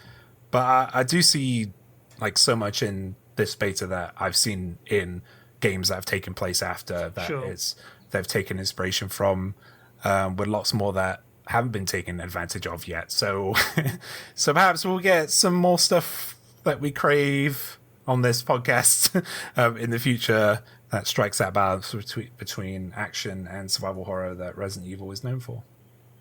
But I do see like so much in this beta that I've seen in games that have taken place after that. Sure. They've taken inspiration from, with lots more that haven't been taken advantage of yet. So perhaps we'll get some more stuff that we crave on this podcast in the future that strikes that balance between action and survival horror that Resident Evil is known for.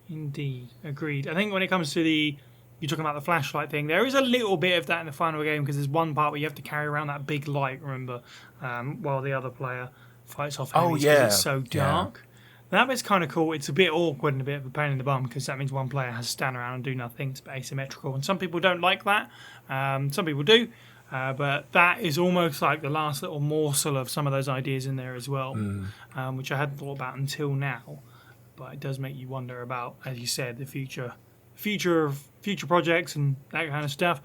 Indeed, agreed. I think when it comes to you're talking about the flashlight thing, there is a little bit of that in the final game because there's one part where you have to carry around that big light, remember, while the other player fights off enemies because it's so dark. That bit's kind of cool. It's a bit awkward and a bit of a pain in the bum because that means one player has to stand around and do nothing. It's a bit asymmetrical. And some people don't like that. Some people do. But that is almost like the last little morsel of some of those ideas in there as well, which I hadn't thought about until now. But it does make you wonder about, as you said, the future of future projects and that kind of stuff.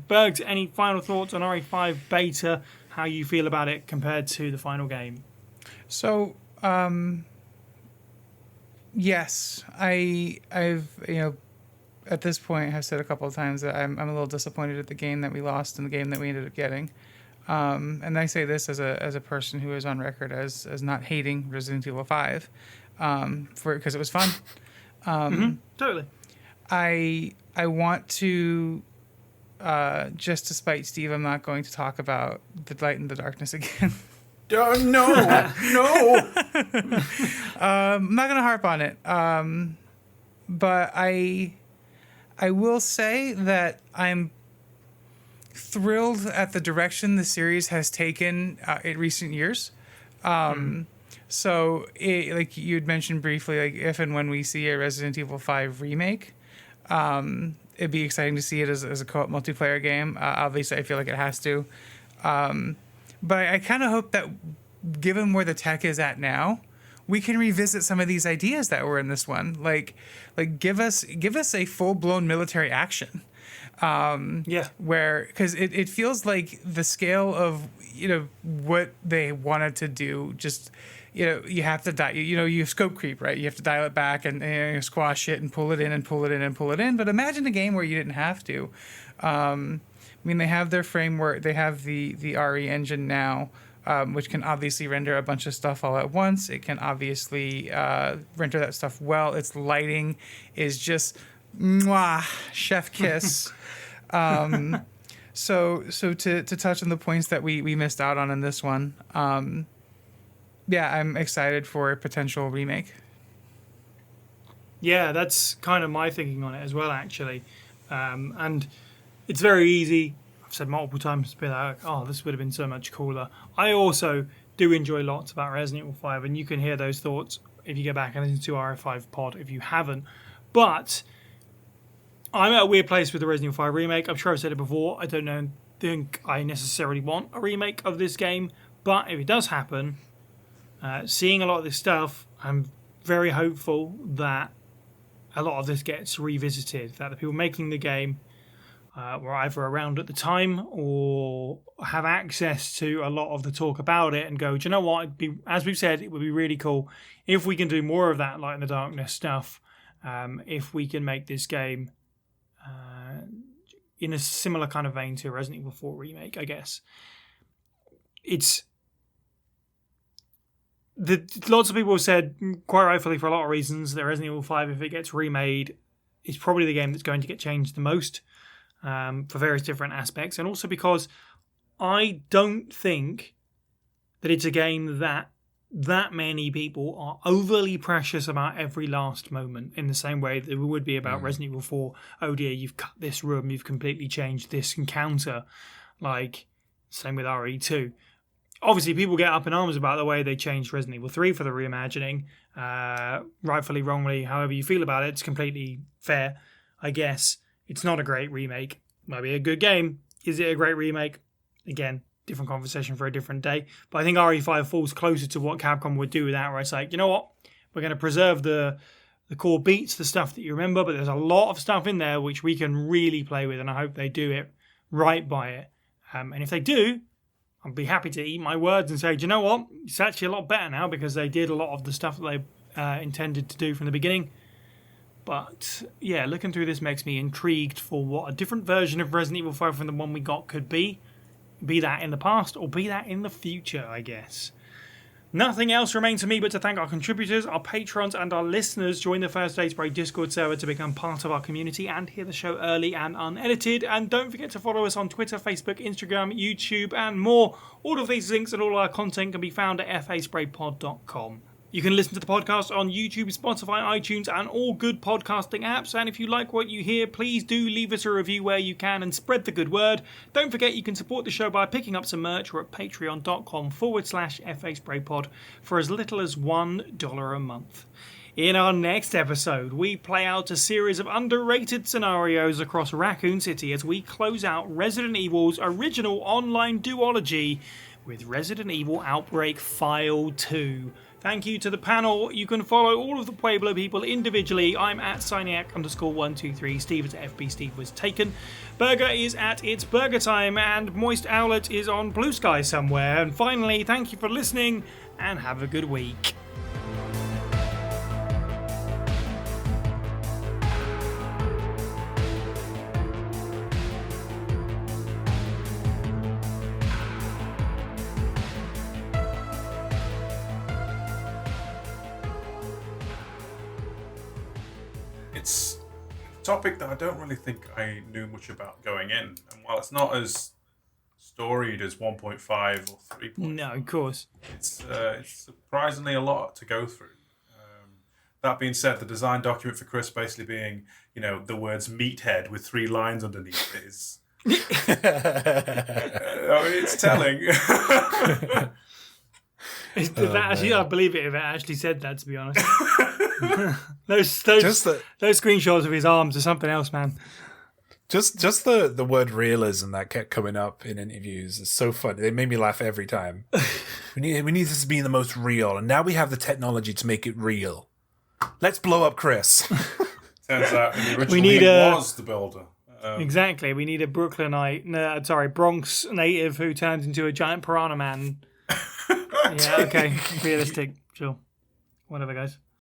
Bergs, any final thoughts on RE5 beta? How you feel about it compared to the final game? So, yes, I've at this point have said a couple of times that I'm a little disappointed at the game that we lost and the game that we ended up getting. And I say this as a person who is on record as not hating Resident Evil 5, because it was fun. Totally. I want to, just to spite Steve, I'm not going to talk about the light and the darkness again. No. I'm not going to harp on it. But I will say that I'm thrilled at the direction the series has taken in recent years. So, like you had mentioned briefly, like if and when we see a Resident Evil 5 remake, it'd be exciting to see it as a co-op multiplayer game. Obviously, I feel like it has to. But I kind of hope that, given where the tech is at now, we can revisit some of these ideas that were in this one. Like give us a full-blown military action. Where, because it feels like the scale of what they wanted to do, just you have to you scope creep, right? You have to dial it back and squash it and pull it in and pull it in and pull it in. But imagine a game where you didn't have to. They have their framework. They have the RE engine now, which can obviously render a bunch of stuff all at once. It can obviously render that stuff well. Its lighting is just mwah, chef kiss. So to touch on the points that we missed out on in this one, I'm excited for a potential remake. Yeah, that's kind of my thinking on it as well, actually. And it's very easy. I've said multiple times to be like, oh, this would have been so much cooler. I also do enjoy lots about Resident Evil 5, and you can hear those thoughts if you go back and listen to RF5 pod if you haven't. But I'm at a weird place with the Resident Evil 5 remake. I'm sure I've said it before. I don't think I necessarily want a remake of this game. But if it does happen, seeing a lot of this stuff, I'm very hopeful that a lot of this gets revisited, that the people making the game were either around at the time or have access to a lot of the talk about it and go, do you know what, as we've said, it would be really cool if we can do more of that light in the darkness stuff, if we can make this game in a similar kind of vein to Resident Evil 4 remake, I guess. Lots of people have said, quite rightfully for a lot of reasons, that Resident Evil 5, if it gets remade, is probably the game that's going to get changed the most for various different aspects. And also because I don't think that it's a game that that many people are overly precious about every last moment in the same way that it would be about Resident Evil 4. Oh dear, you've cut this room, you've completely changed this encounter. Like, same with RE2. Obviously, people get up in arms about the way they changed Resident Evil 3 for the reimagining. Rightfully, wrongly, however you feel about it, it's completely fair, I guess. It's not a great remake. Might be a good game. Is it a great remake? Again, different conversation for a different day. But I think RE5 falls closer to what Capcom would do with that, where it's like, you know what? We're going to preserve the core beats, the stuff that you remember, but there's a lot of stuff in there which we can really play with, and I hope they do it right by it. And if they do, I'll be happy to eat my words and say, do you know what? It's actually a lot better now because they did a lot of the stuff that they intended to do from the beginning. But yeah, looking through this makes me intrigued for what a different version of Resident Evil 5 from the one we got could be. Be that in the past or be that in the future, I guess. Nothing else remains for me but to thank our contributors, our patrons, and our listeners. Join the First Aid Spray Discord server to become part of our community and hear the show early and unedited. And don't forget to follow us on Twitter, Facebook, Instagram, YouTube, and more. All of these links and all our content can be found at faspraypod.com. You can listen to the podcast on YouTube, Spotify, iTunes, and all good podcasting apps. And if you like what you hear, please do leave us a review where you can and spread the good word. Don't forget you can support the show by picking up some merch. We're at patreon.com/FASprayPod for as little as $1 a month. In our next episode, we play out a series of underrated scenarios across Raccoon City as we close out Resident Evil's original online duology with Resident Evil Outbreak File 2. Thank you to the panel. You can follow all of the Pueblo people individually. I'm at Cyniac_123. Steve is at FB Steve Was Taken. Burger is at It's Burger Time. And Moist Owlet is on Blue Sky somewhere. And finally, thank you for listening and have a good week. It's a topic that I don't really think I knew much about going in. And while it's not as storied as 1.5 or 3.5, No, of course. it's surprisingly a lot to go through. That being said, the design document for Chris basically being, the words meathead with 3 lines underneath it is... it's telling. I believe it if it actually said that, to be honest. those screenshots of his arms are something else, man. Just the word realism that kept coming up in interviews is so funny. They made me laugh every time. we need this to be the most real, and now we have the technology to make it real. Let's blow up Chris. Turns out in the original he was the builder. Exactly. We need a Bronx native who turns into a giant piranha man. Yeah, okay. Realistic. Sure. Whatever, guys.